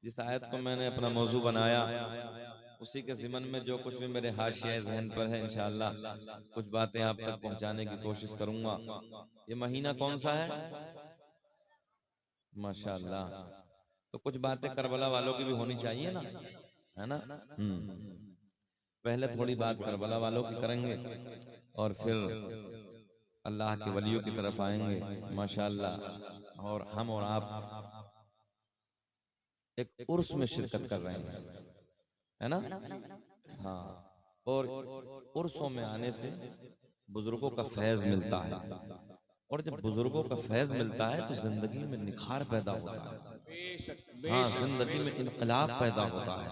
जिस आयत को मैंने अपना मौजू बनाया उसी के ज़िमन में जो कुछ भी मेरे हाशिया ज़हन पर है इंशाअल्लाह कुछ बातें आप तक पहुंचाने की कोशिश करूंगा। ये महीना कौन सा है? माशाअल्लाह। तो कुछ बातें करबला वालों की भी होनी चाहिए ना, है ना? पहले थोड़ी बात करबला वालों की करेंगे और फिर अल्लाह के वलियों की तरफ आएंगे माशाअल्लाह। और हम और आप एक उर्स में शिरकत कर रहे हैं, है ना? हाँ, और उर्सों में आने से बुजुर्गों का फैज मिलता है, और जब बुजुर्गों का फैज मिलता है तो जिंदगी में निखार पैदा होता है। हाँ, जिंदगी में इनकलाब पैदा होता है,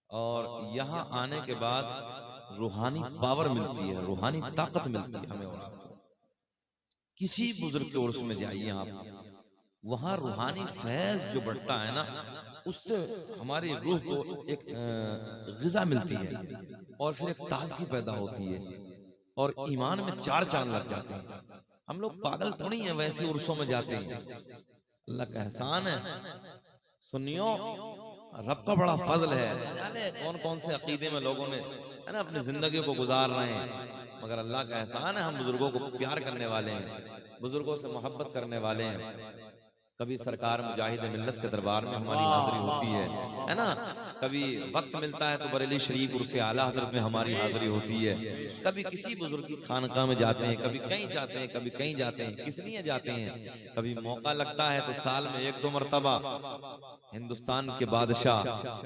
और यहाँ आने के बाद रूहानी पावर मिलती है, रूहानी ताकत मिलती है हमें और आपको। किसी बुजुर्ग के उर्स में जाइए आप, वहां रूहानी फैज जो बढ़ता है ना, उससे हमारी रूह को एक ग़िज़ा मिलती है, और फिर एक ताजगी पैदा होती है, और ईमान में चार चांद लग जाते हैं। हम लोग पागल थोड़ी हैं, वैसे उर्सों में जाते हैं। अल्लाह का एहसान है, सुनियो, रब का बड़ा फजल है। जाने कौन कौन से अकीदे में लोगों ने, है ना, अपनी जिंदगी को गुजार रहे हैं, मगर अल्लाह का एहसान है हम बुजुर्गों को प्यार करने वाले हैं, बुजुर्गों से मोहब्बत करने वाले हैं। कभी सरकार मुजाहिद मिल्लत के दरबार में हमारी हाजिरी होती है ना? कभी वक्त मिलता है तो बरेली शरीफ उर्से आला हजरत में हमारी हाजिरी होती है। कभी किसी बुजुर्ग की खानका में जाते हैं, कभी कहीं जाते हैं, कभी कहीं जाते हैं, किस लिए जाते हैं। कभी मौका लगता है तो साल में एक दो मरतबा हिंदुस्तान के बादशाह,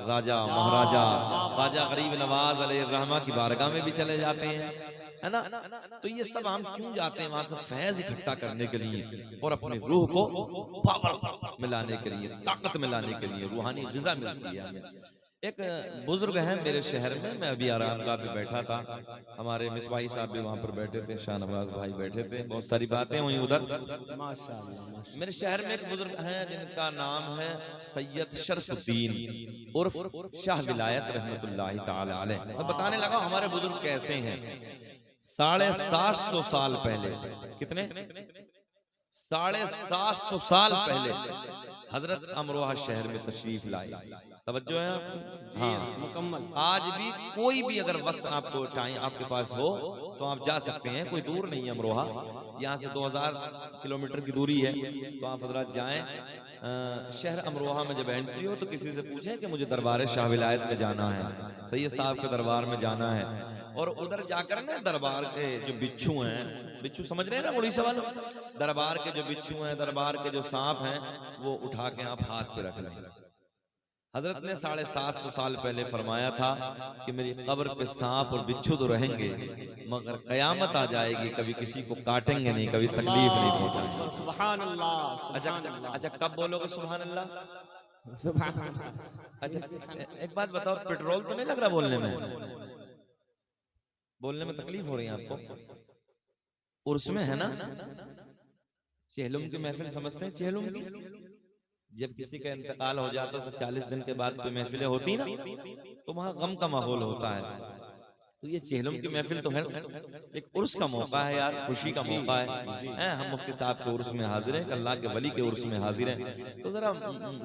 राजा, महाराजा, ख्वाजा गरीब नवाज अलैहिर्रहमा की बारगाह में भी चले जाते हैं, है ना? तो ये सब हम क्यों जाते हैं? वहां से फैज इकट्ठा करने के लिए, और अपनी रूह को पावर मिलाने के लिए, ताकत मिलाने के लिए, रूहानी ग़िज़ा मिलती है हमें। एक बुजुर्ग हैं मेरे शहर में, मैं अभी आरामगाह पे बैठा था, हमारे मिसबाही साहब भी वहां पर बैठे थे, शाहनवाज भाई बैठे थे, बहुत सारी बातें हुई उधर। माशाअल्लाह। मेरे शहर में एक बुजुर्ग हैं जिनका नाम है सैयद शरफुद्दीन उर्फ शाह विलायत रहमतुल्लाहि ताला अलैह। मैं बताने लगा हमारे बुजुर्ग कैसे हैं। 750 साल पहले, कितने? 750 साल पहले हजरत अमरोहा शहर में तशरीफ लाए। तवज्जो है आप? हाँ, मुकम्मल। आज भी कोई भी अगर वक्त आपको टाइम आपके पास हो तो आप जा सकते हैं, कोई दूर नहीं है अमरोहा, यहाँ से 2000 किलोमीटर की दूरी है, तो आप हजरत जाएं। शहर अमरोहा में जब एंट्री हो तो किसी से पूछें कि मुझे दरबार शाह विलायत में जाना है, सैयद साहब के दरबार में जाना है, और उधर जाकर ना दरबार के जो बिच्छू हैं, बिच्छू समझ रहे हैं ना उड़ीसा वाले, दरबार के जो बिच्छू हैं, दरबार के जो सांप हैं, वो उठा के आप हाथ पे रख लें। हजरत ने 750 साल पहले फरमाया था कि मेरी कब्र पे सांप और बिच्छू तो रहेंगे, मगर कयामत आ जाएगी, कभी किसी को काटेंगे नहीं, कभी तकलीफ नहीं पहुंचाएंगे। सुभान अल्लाह। अच्छा कब बोलोगे सुभान अल्लाह? अच्छा एक बात बताओ, पेट्रोल तो नहीं लग रहा बोलने में? बोलने में तकलीफ हो रही है आपको? उर्स में है ना, चेहलुम की महफिल समझते हैं? चेहलुम की, जब किसी का इंतकाल हो जाता है तो 40 दिन के बाद कोई महफिलें होती ना, तो वहां गम का माहौल होता है। तो ये चेहलुम की महफिल तो है, एक उर्स का मौका है यार, खुशी का मौका है। हम मुफ्ती साहब के उर्स में हाजिर हैं, अल्लाह के वली के उर्स में हाजिर हैं, तो जरा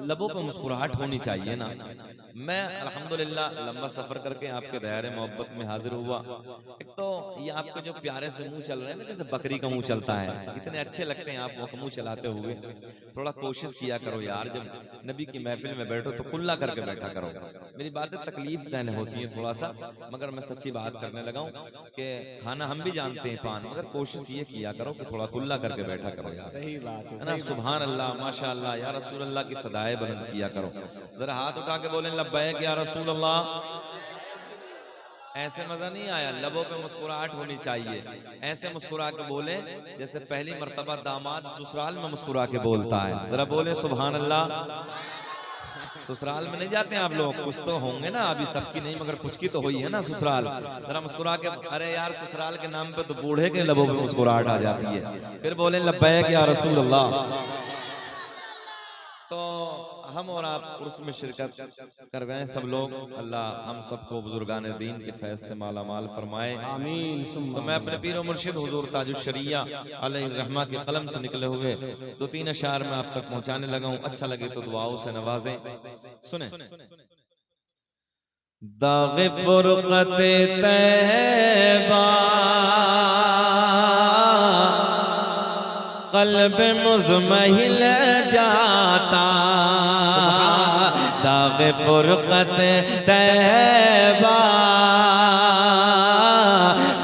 लबों पे मुस्कुराहट होनी चाहिए ना। मैं अल्हम्दुलिल्लाह लंबा सफर करके आपके दायरे मोहब्बत में हाजिर हुआ। एक तो ये आपके जो प्यारे से मुंह चल रहे हैं ना, जैसे बकरी का मुंह चलता है, इतने अच्छे लगते हैं आप मुंह चलाते हुए। थोड़ा कोशिश किया करो यार, जब नबी की महफिल में बैठो तो कुल्ला करके बैठा करो। मेरी बातें तकलीफ देने होती है थोड़ा सा, मगर मैं सच्ची बात करने लगा हूँ कि खाना हम भी जानते हैं पान, मगर कोशिश ये किया करो कि थोड़ा कुल्ला करके बैठा करो यार। सही बात है ना? सुभान अल्लाह, माशाअल्लाह, या रसूल अल्लाह की सदाएं बुलंद किया करो। जरा हाथ उठा के बोलें लब्बैक या रसूल अल्लाह। ऐसे मजा नहीं आया, लबों पे मुस्कुराहट होनी चाहिए। ऐसे मुस्कुरा के बोले जैसे पहली मर्तबा दामाद ससुराल में मुस्कुरा के बोलता है। जरा बोले सुभान अल्लाह। ससुराल में नहीं जाते हैं आप लोग? कुछ तो होंगे ना, अभी सबकी नहीं मगर कुछ की तो हुई है ना ससुराल। जरा मुस्कुरा के, अरे यार ससुराल के नाम पे तो बूढ़े के लबों पे मुस्कुराहट आ जाती है। फिर बोले लब्बैक या रसूल अल्लाह। तो हम और आप उर्स में शिरकत कर गए सब लोग। अल्लाह हम सबको बुजुर्गान दीन के फैज़ से माला माल फरमाए, आमीन। तो मैं अपने पीर मुर्शिद हुजूर ताजुश शरिया अलैहिर्रहमा के कलम से निकले हुए 2-3 अशार में आप तक पहुंचाने लगा हूं। अच्छा लगे तो दुआओं से नवाजें। सुने। दाग़े फुरक़ते तैबा क़ल्ब मुज़महिल जाता, दाग़े फुरक़ते तैबा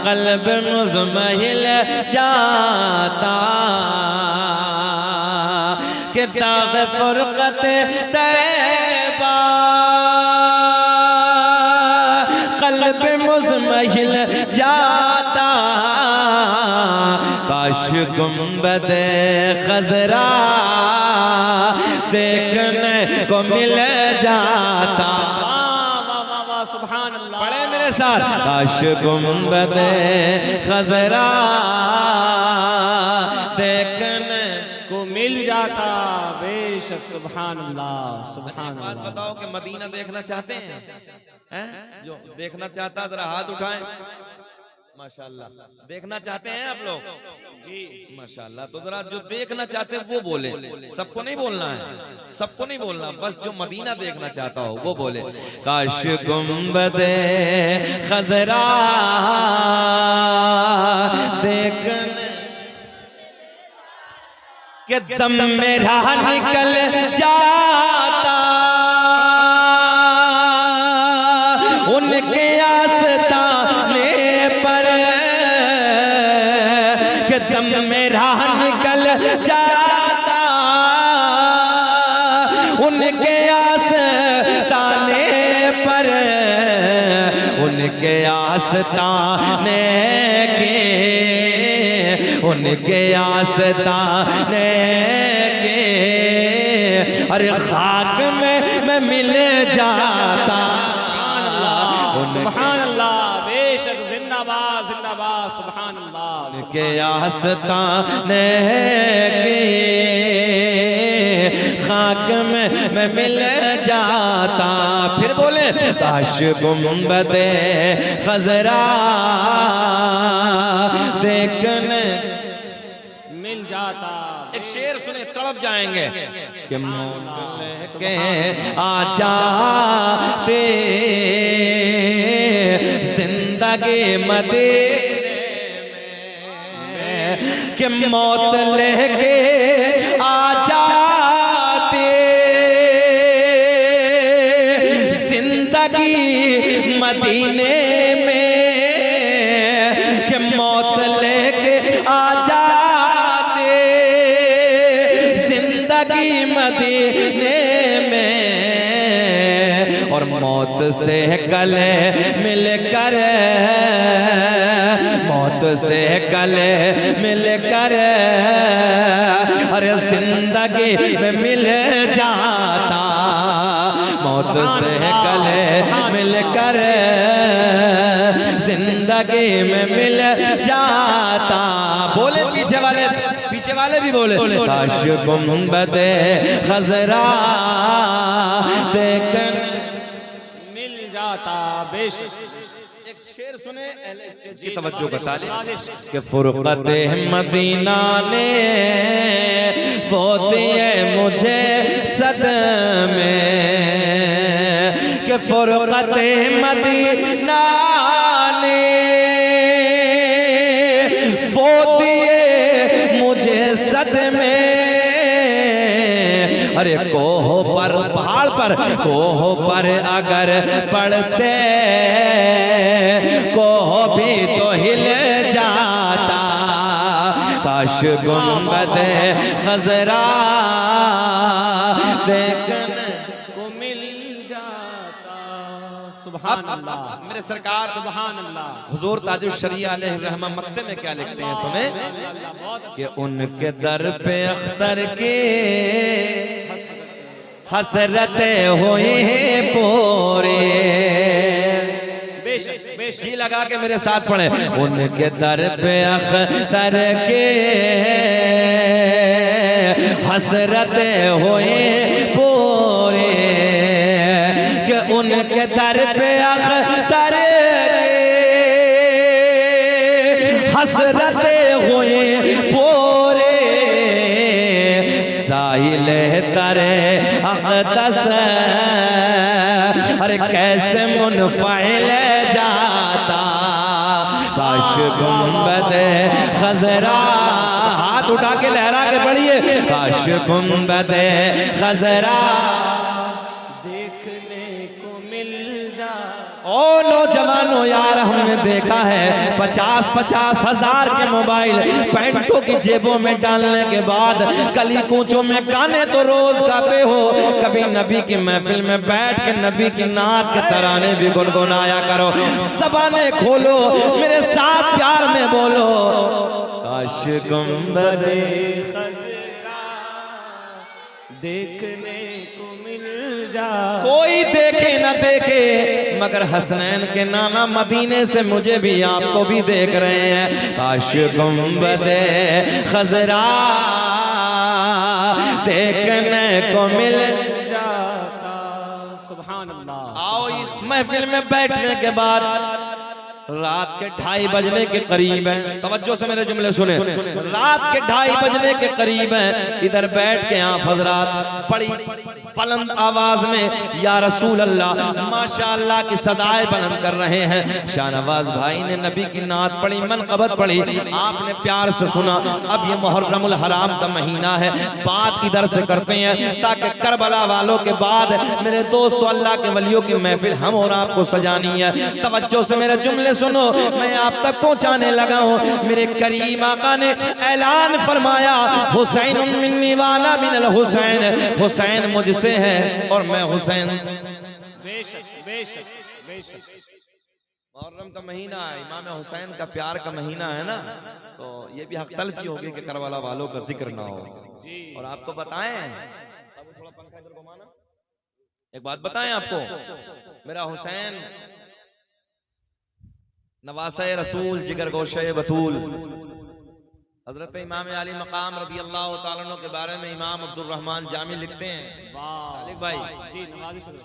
क़ल्ब मुज़महिल जाता, कि दाग़े फुरक़ते तैबा क़ल्ब मुज़महिल जाता, काश गुंबदे खज़रा देखने को मिल जाता। सुभान अल्लाह, पढ़े मेरे साथ। काश गुंबदे खज़रा देखने को मिल जाता, बेशक। सुभान अल्लाह, सुभान अल्लाह। बात बताओ कि मदीना देखना चाहते हैं? जो देखना चाहता जरा हाथ उठाएं। माशाल्लाह, देखना चाहते हैं आप लोग? जी माशाल्लाह। तो जरा जो देखना चाहते हैं वो बोले, सबको नहीं बोलना है, सबको नहीं बोलना, बस जो मदीना देखना चाहता हो वो बोले। काश गुंबदे खज़रा देखने के दम मेरा निकल जाता, उनके आस्ताने पर के दम मेरा निकल जाता, उनके आस्ताने पर, उनके आस्ताने के, उनके आस्ताने के, अरे खाक में मैं मिल जाता। सुभान अल्लाह, बेशक। जिंदाबाद जिंदाबाद, सुभान अल्लाह। के आस्ताने के खाक में मैं मिल जाता। फिर बोले काश गुंबदे खज़रा देखने मिल जाता। एक शेर सुने, तड़प जाएंगे कि मौत लेके आ जाते जिंदगी मदीने में, कि मौत लेके आ जाते जिंदगी मदीने में, कि मौत लेके आ जाते जिंदगी मदीने में, और मौत से गले मिलकर, मौत से गले मिलकर, अरे जिंदगी में मिल जाता, मौत से गले मिलकर जिंदगी में मिल जाता। बोले पीछे वाले भी बोले काश गुंबदे खज़रा देखने मिल जाता, बेशक। एक शेर सुने, की तवज्जो का तालिब, कि फुरक़ते मदीना ने वो दिए मुझे सदमे, कि फुरक़ते मदीना ने वो दिए मुझे सदमे, अरे कोह पर, पहाड़ पर, कोह पर अगर पड़ते कोह भी तो हिल जाता, काश गुंबदे खज़रा देखने को मिल जाता। सुभान अल्लाह, मेरे सरकार सुभान अल्लाह। हुजूर ताजुश शरिया अलैहिर्रहमा मक्ते में क्या लिखते हैं, सुने, कि उनके दर पे अख्तर के हसरते हुई पूरे, जी लगा के मेरे साथ पढ़े, उनके दर पे अख्तर के हसरते हुए पूरे कि उनके दर पे अख्तर हसरते हुए पूरे साहिल तरे अक़दस अरे कैसे मुनफ़इल जाता काश गुंबद खजरा हाथ उठा के लहरा के पढ़िए काश गुंबद खजरा देखने को मिल जा। ओ नौजवानों यार हमने देखा है 50-50 हजार के मोबाइल पैंटों की जेबों में डालने के बाद गली कूचों में गाने तो रोज गाते हो, कभी नबी की महफिल में बैठ के नबी की नात के तराने भी गुनगुनाया करो। ज़बानें खोलो मेरे साथ प्यार में बोलो काश गुंबद खजरा देखने को मिल जा। कोई देखे न देखे मगर हसनैन के नाना मदीने से मुझे भी आपको भी देख रहे हैं। काश गुंबद खजरा देखने को मिल जाता। सुभान अल्लाह। आओ इस महफिल में बैठने के बाद रात के 2:30 बजने के करीब है, तवज्जो से मेरे जुमले सुने, रात के 2:30 बजने के करीब है, इधर बैठ के आप हजरात बड़ी बुलंद आवाज में या रसूल अल्लाह माशाअल्लाह की सदाएं बुलंद कर रहे हैं। शाहनवाज भाई ने नबी की नात पढ़ी, मनक़बत पढ़ी, आपने प्यार से सुना। अब ये मुहर्रमुल हराम का महीना है, बात इधर से करते हैं ताकि करबला वालों के बाद मेरे दोस्तों अल्लाह के वलियों की महफिल हम और आपको सजानी है। तवज्जो से मेरे जुमले सुनो, मैं आप तक पहुंचाने लगा हूं। मेरे करीम आका ने ऐलान फरमाया हुसैन मिन्नी वाना मिनल हुसैन, हुसैन मुझसे है और मैं हुसैन। बेशक बेशक बेशक। मुहर्रम का महीना है, इमाम हुसैन का प्यार का महीना है ना, तो ये भी हक तलफी होगी कि करबला वालों का जिक्र ना हो। और आपको बताएं, थोड़ा पंखा इधर घुमाना, एक बात बताएं आपको, मेरा हुसैन नवासे रसूल जिगर गोशे बतूल हजरत इमाम अली मकाम रज़ी अल्लाह तआला अन्हु के बारे में इमाम अब्दुल रहमान जामी लिखते हैं। तालिब भाई जी नमाज़ शुरू।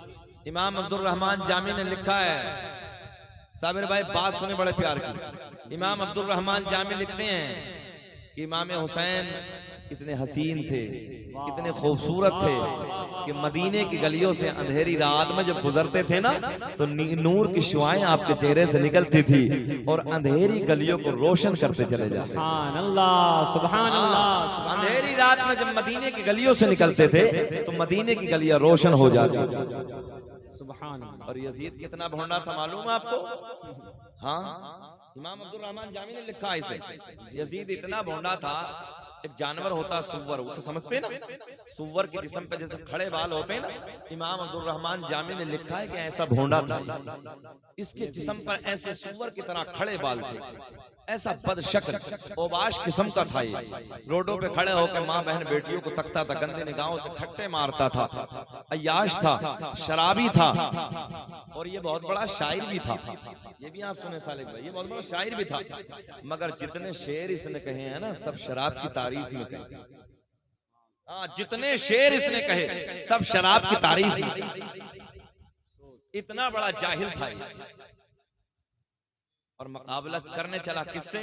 इमाम अब्दुल रहमान जामी ने लिखा है, साबिर भाई बात सुने बड़े प्यार की। इमाम अब्दुल रहमान जामी लिखते हैं कि इमाम हुसैन कितने हसीन थे, कितने खूबसूरत थे कि मदीने की गलियों से अंधेरी रात में जब गुजरते थे ना तो नूर की शुआएं आपके चेहरे से निकलती थी और अंधेरी गलियों को रोशन करते चले जाते। सुभान अल्लाह सुभान अल्लाह। अंधेरी रात में जब मदीने की गलियों से निकलते थे तो मदीने की गलियां रोशन हो जाती। सुभान अल्लाह। और यजीद कितना भोंडा था मालूम है आपको? हाँ, इमाम अब्दुल रहमान जामी ने लिखा इसे, यजीद इतना भोंडा था, एक जानवर होता सुअर, उसे समझते हैं ना, सुअर के जिस्म पे जैसे खड़े बाल होते हैं ना, इमाम अब्दुल रहमान जामी ने लिखा है कि ऐसा भोंडा था, इसके जिस्म पर ऐसे सुअर की तरह खड़े बाल थे, ऐसा बदशक्ल ओबाश किस्म का था। ये रोडों पे खड़े होकर माँ बहन बेटियों को तकता था, गंदी निगाहों से ठट्टे मारता था, अय्याश था, शराबी था और ये बहुत बड़ा शायर भी था। ये भी आप सुने सालिक भाई, ये बहुत बड़ा शायर भी था, मगर जितने शेर इसने कहे हैं ना सब शराब की तारीफ में कहे। हाँ, जितने शेर इसने कहे सब शराब की तारीफ में। इतना बड़ा जाहिल था ये। और मुकाबला करने चला किससे?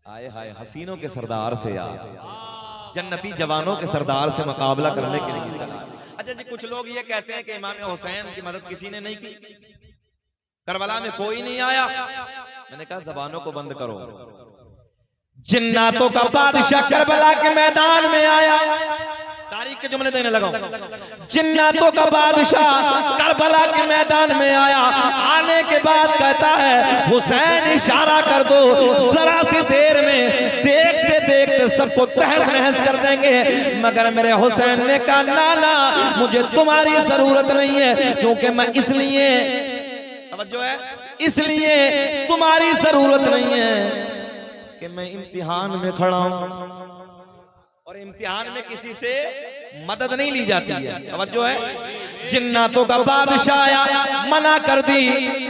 आए हाय हसीनों के सरदार से, यार जन्नती जवानों के सरदार से मुकाबला करने के लिए चला। अच्छा जी, कुछ लोग ये कहते हैं कि इमाम हुसैन की मदद किसी ने नहीं की, करबला में कोई नहीं आया। मैंने कहा जबानों को बंद करो, जिन्नातों का बादशाह करबला के मैदान में आया। तारीख के जुमले देने लगा, जिन्नातों का बादशाह करबला के मैदान में आया। आने के बाद कहता है हुसैन इशारा कर दो, जरा सी देर में देखते देखते सबको तहस नहस कर देंगे। मगर मेरे हुसैन ने कहा नाना मुझे तुम्हारी जरूरत नहीं है, क्योंकि मैं इसलिए तवज्जो है, इसलिए तुम्हारी जरूरत नहीं है कि मैं इम्तिहान में खड़ा हूं और इम्तिहान में किसी से मदद नहीं ली जाती है। तवज्जो है, जिन्नातों का बादशाह आया, मना कर दी।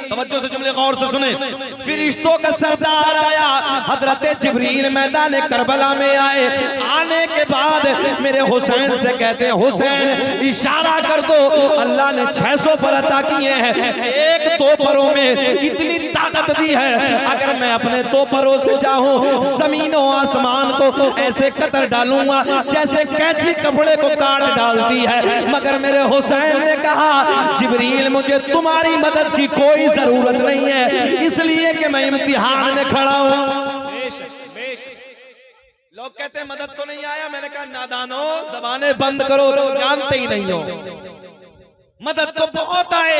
तवज्जो से जुमले गौर से सुने। फिरिश्तों का सरदार आया, हजरत जिब्रील मैदान करबला में आए। आने के बाद मेरे हुसैन से कहते हैं, हुसैन इशारा कर दो। अल्लाह ने 600 पर अता किए हैं, एक तोपरों में इतनी ताकत दी है, अगर मैं अपने तोपरों से चाहूं जमीनों आसमान को ऐसे कतर डालूंगा जैसे कैंची कपड़े को काट डालती है। मगर मेरे हुसैन ने कहा, जिब्रील मुझे तुम्हारी मदद की कोई जरूरत नहीं है, इसलिए कि मैं इम्तिहान में खड़ा हूं। लोग कहते हैं मदद को नहीं आया, मैंने कहा नादानो ज़बानें बंद करो, जानते ही नहीं हो। मदद तो बहुत आए,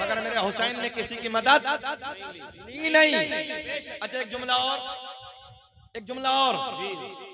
मगर मेरे हुसैन ने किसी की मदद ली नहीं। अच्छा एक जुमला और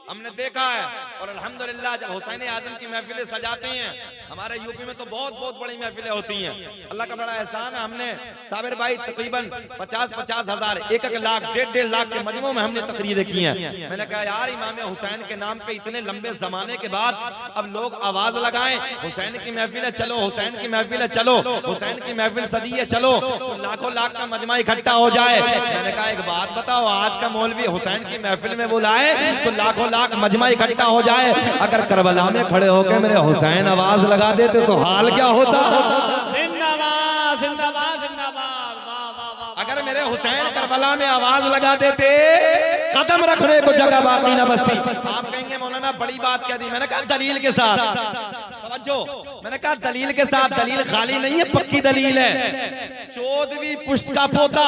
हमने देखा है, और अल्हम्दुलिल्लाह जब हुसैन आजम की महफिलें सजाते हैं, हमारे यूपी में तो बहुत बहुत बड़ी महफिलें होती हैं। अल्लाह का बड़ा एहसान है, हमने साबिर भाई तकरीबन 50-50 हजार, 1-1 लाख, 1.5 लाख के मजमू में हमने तकरीरें की हैं। मैंने कहा यार, इमाम हुसैन के नाम पे इतने लंबे जमाने के बाद अब लोग आवाज लगाएं, हुसैन की महफिल है चलो, हुसैन की महफिल है चलो, हुसैन की महफिल सजी है चलो, तो लाखों लाख का मजमा इकट्ठा हो जाए। मैंने कहा एक बात बताओ, आज का मौलवी हुसैन की महफिल में बुलाए तो लाखों लाख मजमा इकट्ठा हो जाए, अगर करबला में खड़े होकर मेरे हुसैन आवाज लगा देते तो हाल क्या होता। जिंदाबाद जिंदाबाद जिंदाबाद, वाह वाह वाह। अगर मेरे हुसैन करबला में आवाज लगा देते, कदम रखने को जगह बाकी न बचती। आप कहेंगे मौलाना बड़ी बात क्या दी, मैंने कहा दलील के साथ। तवज्जो, मैंने कहा दलील के साथ, दलील खाली नहीं है, पक्की दलील है। 14वीं पुश्त का पोता,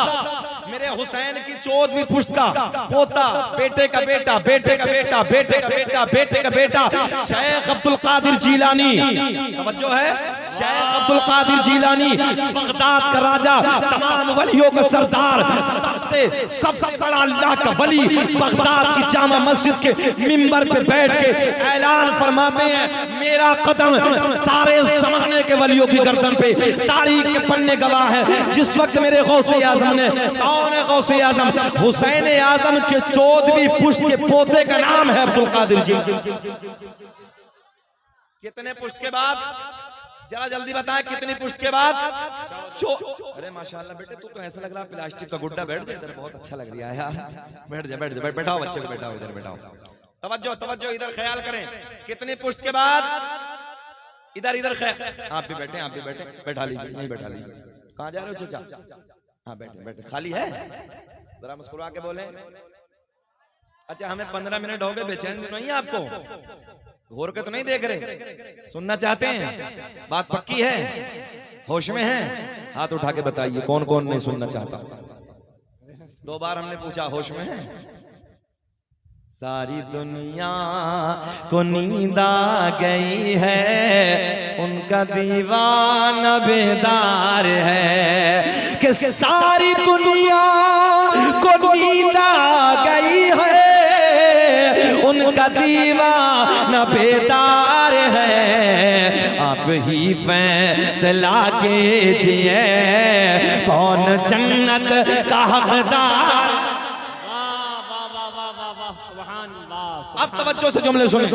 मेरे हुसैन की 14वीं पुश्त का पोता, बेटे का बेटा, बेटे का बेटा, बेटे का बेटा, बेटे का बेटा, शेख अब्दुल कादिर जीलानी। तवज्जो है, शेख अब्दुल कादिर जीलानी, बगदाद का राजा, तमाम वलियों का सरदार, सबसे बड़ा अल्लाह का वली, बगदाद की जामा मस्जिद के मिंबर पे बैठ के ऐलान फरमाते हैं, मेरा कदम सारे जमाने के वलियों की गर्दन पे। तारीख के पन्ने गवाह है, जिस वक्त मेरे गौसे आजम ने, कौन है गौसे आजम, हुसैन आजम के 14वीं पुश्त के पोते का नाम है अब्दुल कादिर जी। कितने पुश्त के बाद, जरा जल्दी बताएं, कितनी पुश्त के बाद? अरे माशाल्लाह बेटे, तू तो ऐसा लग रहा है प्लास्टिक का गुड्डा। बैठ जा इधर, बहुत अच्छा लग रहा है यार, बैठ जा बैठ जा, बैठाओ बच्चे को, बैठाओ इधर, बैठाओ। तवज्जो तवज्जो, इधर ख्याल करें, कितनी पुश्त के बाद? इधर इधर ख्याल, आप भी बैठे, आप भी बैठे, बैठा लीजिए, नहीं बैठा लीजिए। कहाँ जा रहे हो चाचा? हाँ बैठे बैठे, खाली है, जरा मुस्कुरा के बोले। अच्छा, हमें 15 मिनट हो गए, बेचैन नहीं है आपको? घोर के तो नहीं देख रहे, सुनना चाहते हैं? बात पक्की है, होश में है? हाथ उठा के बताइए कौन कौन नहीं सुनना चाहता। 2 बार हमने पूछा, होश में है? सारी दुनिया को नींद आ गई है, उनका दीवाना बेदार है, कि सारी दुनिया को नींद आ गई है, उनका दीवाना बेदार है। आप ही फैसला कीजिए, कौन जन्नत का हकदार। अब तवज्जो से जुमले सुने।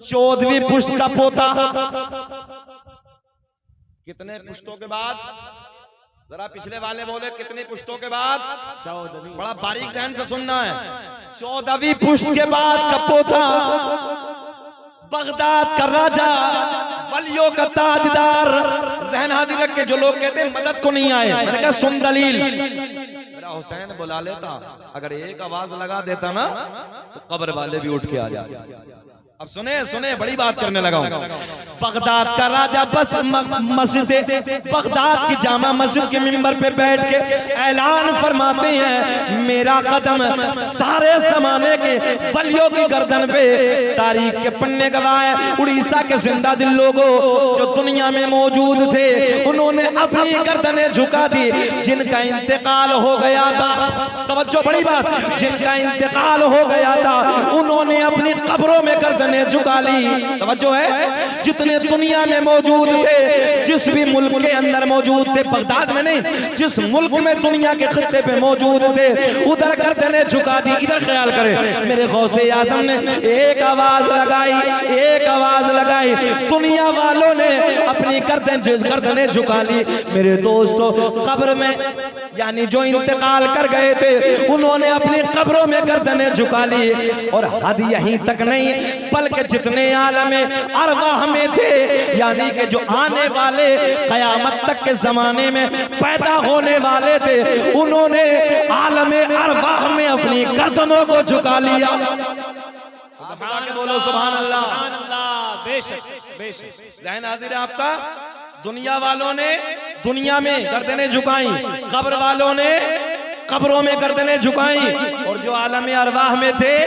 14वीं पुश्त का पोता, कितने पुश्तों के बाद? जरा पिछले वाले बोले, कितनी पुश्तों के बाद? 14। बड़ा बारीक ध्यान से सुनना है। 14वीं पुश्त के बाद का पोता, बगदाद का राजा, वलियों का ताजदार। जहन हाजिर रख के, जो लोग कहते हैं मदद को नहीं आए, मैंने कहा सुन दलील। मेरा हुसैन बुला लेता, अगर एक आवाज लगा देता ना तो कब्र वाले भी उठ के आ जाते। अब सुने सुने, बड़ी बात करने लगा हूं। बगदाद का राजा बस मस्जिद बगदाद की जामा मस्जिद के मिंबर पे बैठ के ऐलान फरमाते हैं, मेरा कदम सारे जमाने के वलियों की गर्दन पे। तारीख के पन्ने गवाह, उड़ीसा के जिंदा दिल लोगों जो दुनिया में मौजूद थे, उन्होंने अपनी गर्दनें झुका दी। जिनका इंतकाल हो गया था, तवज्जो बड़ी बात, जिनका इंतकाल हो गया था, उन्होंने अपनी कब्रों में गर्दनें झुका ली। तवज्जो है, जितने दुनिया में मौजूद थे जिस भी मुल्क के अंदर मौजूद थे, बगदाद में नहीं, जिस मुल्क में दुनिया के खित्ते पे मौजूद थे, उधर गर्दनें झुका दी। इधर ख्याल करें, मेरे गौसे आजम ने एक आवाज लगाई, एक आवाज लगाई, दुनिया वालों ने अपनी गर्दनें झुका ली। मेरे दोस्तों, कब्र में यानी जो इंतकाल कर गए थे, उन्होंने अपनी कब्रों में गर्दनें झुका ली। और हद यहीं तक नहीं, बल्कि जितने आलम अरवाह में थे, यानी कि जो आने वाले कयामत तक के जमाने में पैदा होने वाले थे, उन्होंने आलम अरवाह में अपनी गर्दनों को झुका लिया। बोलो सुभान अल्लाह। बेशक बेशक। ज़हन हाजिर है आपका? दुनिया वालों ने दुनिया में गर्दनें झुकाई, कब्र वालों ने कब्रों में गर्दनें झुकाई, और जो आलम अरवाह में थे,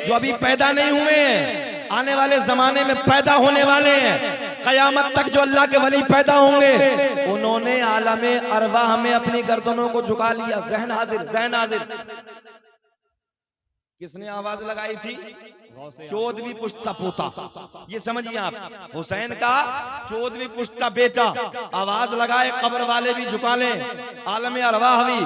जो अभी पैदा नहीं हुए हैं, आने वाले जमाने में पैदा होने वाले हैं, कयामत तक जो अल्लाह के वली पैदा होंगे, उन्होंने आलम अरवाह में अपनी गर्दनों को झुका लिया। ज़हन हाजिर, ज़हन हाजिर। किसने आवाज लगाई थी? 14वीं पुश्त का पोता। ये समझिए आप, हुसैन का 14वीं पुश्त का बेटा आवाज लगाए, कब्र वाले भी झुका लें, आलम अरवाह भी,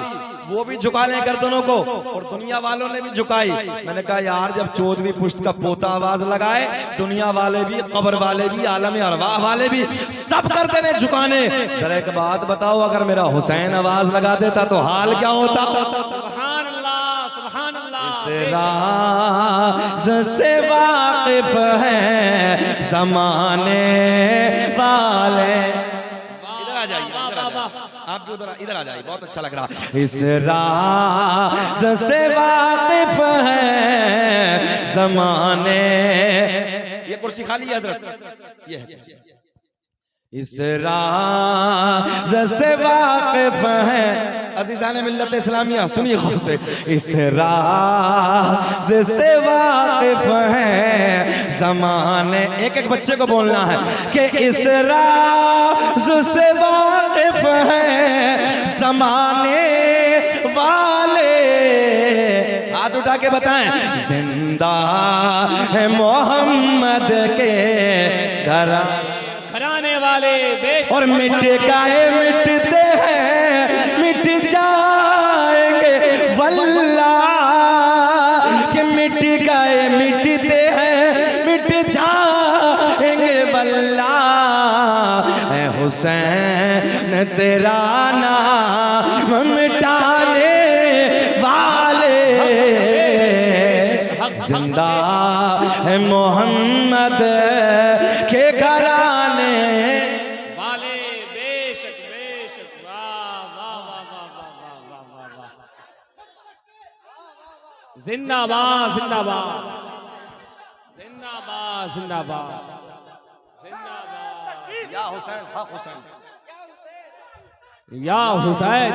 वो भी झुका लें गर्दनों को, और दुनिया वालों ने भी झुकाई। मैंने कहा यार, जब 14वीं पुश्त का पोता आवाज लगाए, दुनिया वाले भी, कब्र वाले भी, आलम अरवाह वाले भी, सब गर्दनें झुकाने। जरा एक बात बताओ, अगर मेरा हुसैन आवाज लगा देता तो हाल क्या होता? सुभान अल्लाह, सुभान अल्लाह। इस राज से वाकिफ है ज़माने वाले। इधर आ जाइए, इधर आ जाइए, आप भी इधर आ जाइए, बहुत अच्छा लग रहा। इस राज से वाकिफ है ज़माने। ये कुर्सी खाली है हज़रत, ये है। इस राज से वाकिफ है, अज़ीज़ान मिल्लत इस्लामिया सुनिए खुद से, इस राज से वाकिफ है ज़माने। एक एक बच्चे को बोलना है कि इस राज से वाकिफ है ज़माने वाले। हाथ उठा के बताएं, जिंदा है मोहम्मद के घराने वाले। और मिट गए मिटते हैं, मिट जाएंगे वल्लाह, कि मिट गए मिटते हैं, मिट जाएंगे वल्लाह। ऐ हुसैन तेरा नाम मिटाने वाले, जिंदा है मोहम्मद के घराने वाले। बेशक बेशक। वाह वाह वाह वाह वाह वाह वाह वाह। जिंदाबाद जिंदाबाद जिंदाबाद जिंदाबाद जिंदाबाद। या हुसैन, हक हुसैन, या हुसैन,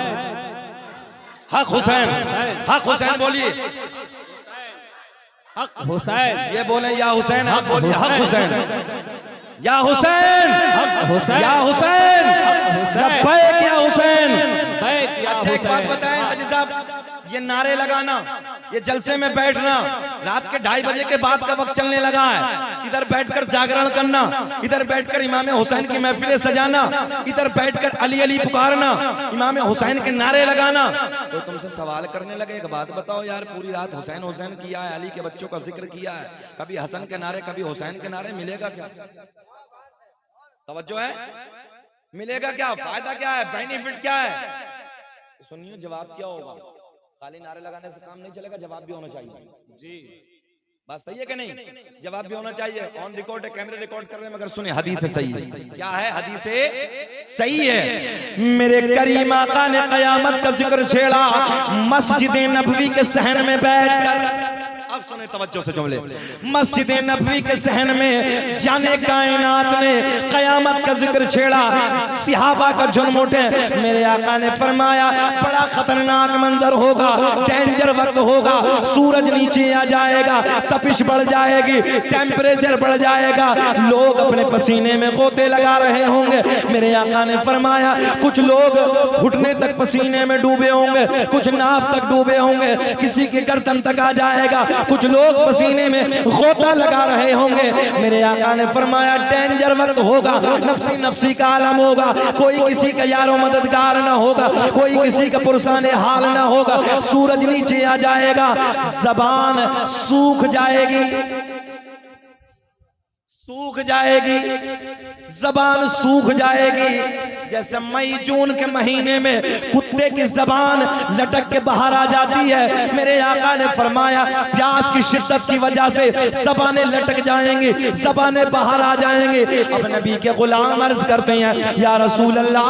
हक हुसैन, हक हुसैन बोलिए, हक हुसैन। ये बोले या हुसैन, हक बोलिए, हक हुसैन, या हुसैन, हक हुसैन, या हुसैन, लब्बैक या हुसैन। बैक या अच्छा एक बात हुसैन। बताएं हाजी साहब, ये नारे लगाना, ये जलसे में बैठना, रात के 2:30 बजे के बाद का वक्त चलने लगा है, इधर बैठकर जागरण करना, इधर बैठकर इमाम हुसैन की महफिलें सजाना, इधर बैठकर अली अली पुकारना, इमाम हुसैन के नारे लगाना। तो तुमसे सवाल करने लगे, एक बात बताओ यार, पूरी रात हुसैन हुसैन किया है, अली के बच्चों का जिक्र किया है, कभी हसन के नारे, कभी हुसैन के नारे, मिलेगा क्या? तवज्जो है? मिलेगा क्या? फायदा क्या है? बेनिफिट क्या है? सुनिए, जवाब क्या होगा? खाली नारे लगाने से काम नहीं चलेगा, जवाब भी होना चाहिए। जी, बात सही है कि नहीं? जवाब भी होना चाहिए। ऑन रिकॉर्ड है, कैमरे रिकॉर्ड कर रहे हैं, मगर सुने, हदीस से सही है। क्या है? हदीस से सही है। मेरे करीम आका ने कयामत का जिक्र छेड़ा मस्जिद नबवी के सहन में बैठकर। अब सुने तवज्जो से जुमले, मस्जिद नबवी के सहन में जाने कायनात ने कयामत का जिक्र छेड़ा, सहाबा का झुंड उठे। मेरे आका ने फरमाया, बड़ा खतरनाक मंजर होगा, डेंजर वक्त होगा, सूरज नीचे आ जाएगा, तपिश बढ़ जाएगी, टेम्परेचर बढ़ जाएगा, लोग अपने पसीने में गोते लगा रहे होंगे। मेरे आका ने फरमाया, कुछ लोग घुटने तक पसीने में डूबे होंगे, कुछ नाफ तक डूबे होंगे, किसी के गर्दन तक आ जाएगा, कुछ लोग पसीने में गोता लगा रहे होंगे। मेरे आका ने फरमाया डेंजर वक्त होगा, नफ्सी नफ्सी का आलम होगा, कोई किसी का यारो मददगार ना होगा, कोई किसी का पुरसाने हाल ना होगा। सूरज नीचे आ जाएगा, जबान सूख जाएगी, सूख जाएगी, जबान सूख जाएगी। जैसे मई जून के महीने में कुत्ते की जबान लटक के बाहर आ जाती है, मेरे आका ने फरमाया प्यास की शिद्दत की वजह से जबानें लटक जाएंगी, जबानें बाहर आ जाएंगी। अब नबी के गुलाम अर्ज करते हैं या रसूल अल्लाह,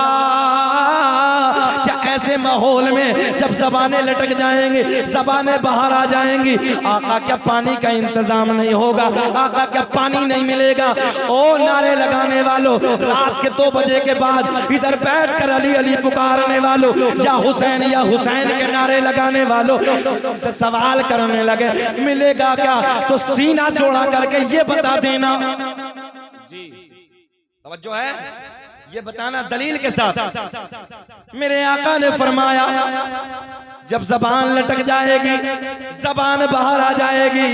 क्या ऐसे माहौल में जब जबानें लटक जाएंगी, जबानें बाहर आ जाएंगी, आका क्या पानी का इंतजाम नहीं होगा? आका क्या पानी नहीं मिलेगा? ओ नारे लगाने वालों, रात के 2 बजे के बाद इधर बैठकर अली अली पुकारने वालों, या हुसैन के नारे लगाने वालों, से सवाल करने लगे मिलेगा क्या? तो सीना चौड़ा करके ये बता देना। जी तवज्जो है, ये बताना दलील के साथ। मेरे आका ने फरमाया जब जबान लटक जाएगी, जबान बाहर आ जाएगी।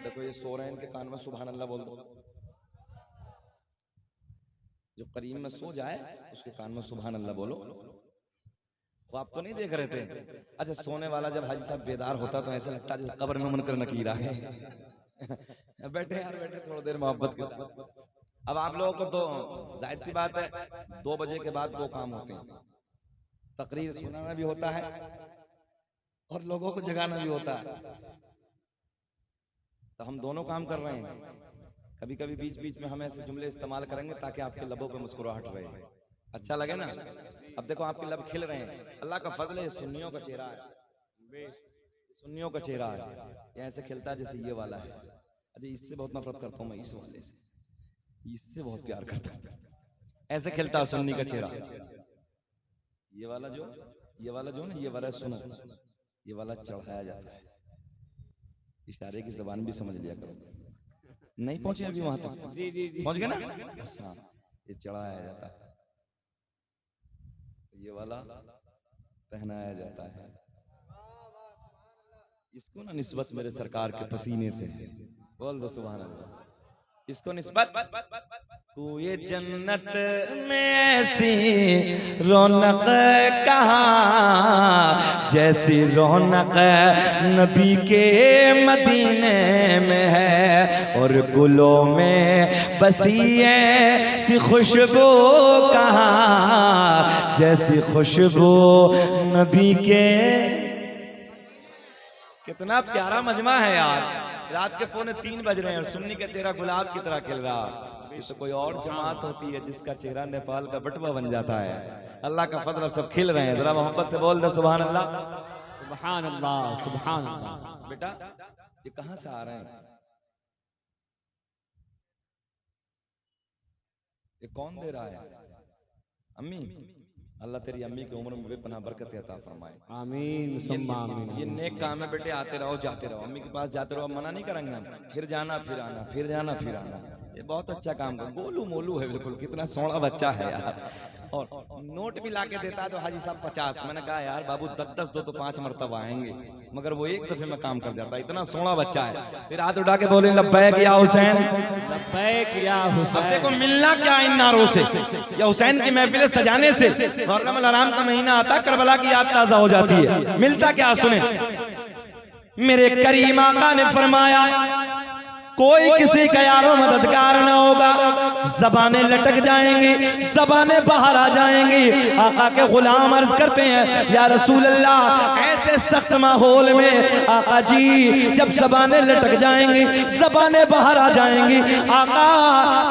देखो ये सो रहे हैं, इनके कान में सुभान अल्लाह बोल दो। जो करीम में सो जाए उसके कान में सुभान अल्लाह बोलो। वो आप तो नहीं देख रहे थे? अच्छा, सोने वाला जब हाजी साहब बेदार होता तो ऐसा लगता जैसे कब्र में मुनकर नकीरा है। बैठे यार, बैठे थोड़ी देर मोहब्बत के साथ। अब आप लोगों को तो जाहिर सी बात है 2 बजे के बाद 2 काम होते हैं, तकरीर सुनाना भी होता है और लोगों को जगाना भी होता है। तो हम दोनों काम कर रहे हैं। कभी कभी बीच बीच में हम ऐसे जुमले इस्तेमाल करेंगे ताकि आपके लबों पे मुस्कुराहट रहे, अच्छा लगे ना। अब देखो आपके लब खिल रहे हैं, अल्लाह का फजल है, सुन्नियों का चेहरा है, सुन्नियों का चेहरा है, ये ऐसे खिलता है जैसे ये वाला है। अच्छा, इससे बहुत नफरत करता हूँ मैं, इस वाले से, इससे बहुत प्यार करता हूँ। ऐसे खिलता है सुन्नी का चेहरा। ये वाला जो ना, ये वाला सुनो, ये वाला चढ़ाया जाता है। इशारे की जबान भी समझ लिया करो। नहीं पहुंचे अभी वहां तक? जी जी जी पहुंच गए ना? अच्छा, ये चढ़ाया जाता है, ये वाला पहनाया जाता है। इसको ना निस्बत मेरे सरकार के पसीने से है, बोल दो सुभान अल्लाह। इसको निस्बत कोई जन्नत में ऐसी रौनक कहाँ, जैसी रौनक नबी के मदीने में है, और गुलों में बसी ऐसी खुशबू कहाँ, जैसी खुशबू नबी के। कितना प्यारा मजमा है यार। रात के 2:45 बज रहे हैं और सुन्नी का चेहरा गुलाब की तरह खिल रहा। ये तो कोई और जमात होती है जिसका चेहरा नेपाल का बटुआ बन जाता है। अल्लाह का फजल, सब खिल रहे हैं। जरा मोहब्बत से बोल दो सुभान अल्लाह, सुभान अल्लाह, सुभान अल्लाह। बेटा ये कहां से आ रहे हैं? ये कौन दे रहा है? अम्मी, अल्लाह तेरी अम्मी की उम्र में बेपनाह बरकत अता फरमाए। आमीन सुम्मा आमीन। ये नेक काम है बेटे, आते रहो जाते रहो, अम्मी के पास जाते रहो, मना नहीं करेंगे हम। फिर जाना फिर आना, फिर जाना फिर आना, ये बहुत अच्छा काम कर। गोलू मोलू है बिल्कुल, कितना सोना बच्चा है यार। और नोट भी लाके देता है तो हाजी साहब 50। मैंने कहा यार बाबू 10-10 दो तो 5 मरतबा आएंगे, मगर वो एक दफे में काम कर जाता है, इतना सोना बच्चा है। फिर हाथ उठा के बोले लब्बैक या हुसैन, लब्बैक या हुसैन। अब देखो मिलना क्या इन नारों से या हुसैन की महफिल सजाने से। मुहर्रम अल हराम का महीना आता, करबला की याद ताजा हो जाती है। मिलता क्या सुने, मेरे करीम आका ने फरमाया कोई किसी का यारो मददगार ना होगा, जबानें लटक जाएंगी, जबानें बाहर आ जाएंगी। आका के गुलाम अर्ज करते हैं या रसूल अल्लाह, ऐसे सख्त माहौल में आका जी जब जबानें लटक जाएंगी, जबानें बाहर आ जाएंगी, आका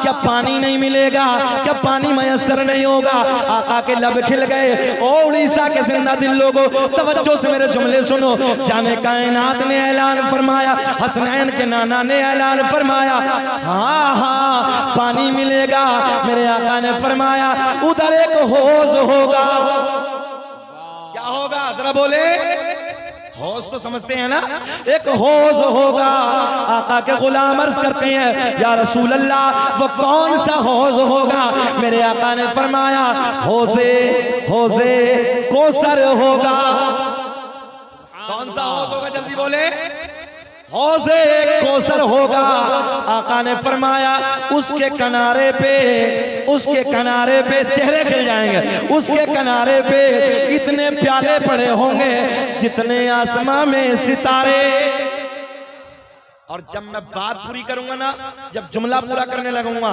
क्या पानी नहीं मिलेगा? क्या पानी मयसर नहीं होगा? आका के लब खिल गए। ओ उड़ीसा के जिंदा दिल लोगों, तवज्जो से मेरे जुमले सुनो। जाने कायनात ने ऐलान फरमाया, हसनैन के नाना ने ऐलान फरमाया, हाँ हाँ पानी मिलेगा। मेरे आका ने फरमाया उधर एक हौज होगा। क्या होगा जरा बोले? हौज तो समझते हैं ना, एक हौज होगा। आका के गुलाम अर्ज करते हैं या रसूल अल्लाह वो कौन सा हौज होगा? मेरे आका ने फरमाया हौजे कौसर होगा। कौन सा हौज होगा? जल्दी बोले। हौज़े कौसर होगा। आका ने फरमाया उसके किनारे पे चेहरे खिल जाएंगे, उसके किनारे पे इतने प्याले पड़े होंगे जितने आसमां में सितारे। और जब मैं बात पूरी करूंगा ना, जब जुमला पूरा करने लगूंगा,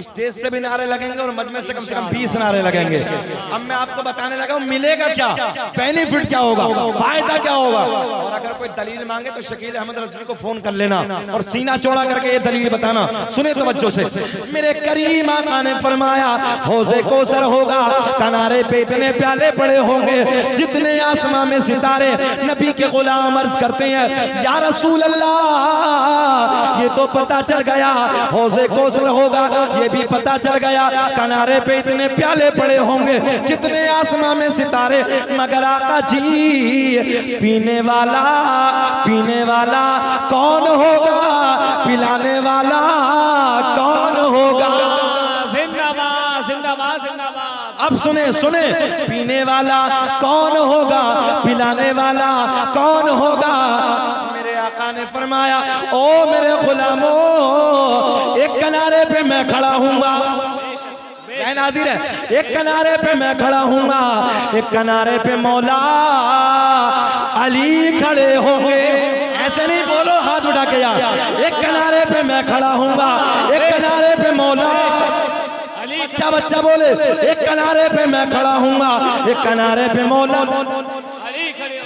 स्टेज से भी नारे लगेंगे और मजमे से कम 20 नारे लगेंगे। अब मैं आपको बताने लगा हूं मिलेगा क्या, बेनिफिट क्या होगा, फायदा क्या होगा। और अगर कोई दलील मांगे तो शकील अहमद रज़वी को फोन कर लेना और सीना चौड़ा करके ये दलील बताना। सुने तवज्जो से, मेरे करीम आका ने फरमाया हौज़े कौसर होगा, किनारे पे इतने प्याले पड़े होंगे जितने आसमां में सितारे। नबी के गुलाम अर्ज करते हैं या रसूल अल्लाह, ये तो पता चल गया हौज़े कौसर होगा, ये भी पता चल गया किनारे पे इतने प्याले पड़े होंगे जितने आसमां में सितारे। मगर आका जी पीने वाला कौन होगा, पिलाने वाला कौन होगा। जिंदाबाद जिंदाबाद जिंदाबाद। अब सुने पीने वाला कौन होगा, पिलाने वाला कौन होगा। मेरे आका ने फरमाया ओ मेरे गुलामों, एक किनारे पे मैं खड़ा हूँगा, क्या नाज़िर है, एक किनारे पे मैं खड़ा हूँगा, एक किनारे पे मौला अली खड़े होंगे। ऐसे नहीं बोलो हाथ उठा के यार, एक किनारे पे मैं खड़ा हूँगा, एक किनारे पे मौला, बच्चा बोले एक किनारे पे मैं खड़ा हूँगा, एक किनारे पे मौला।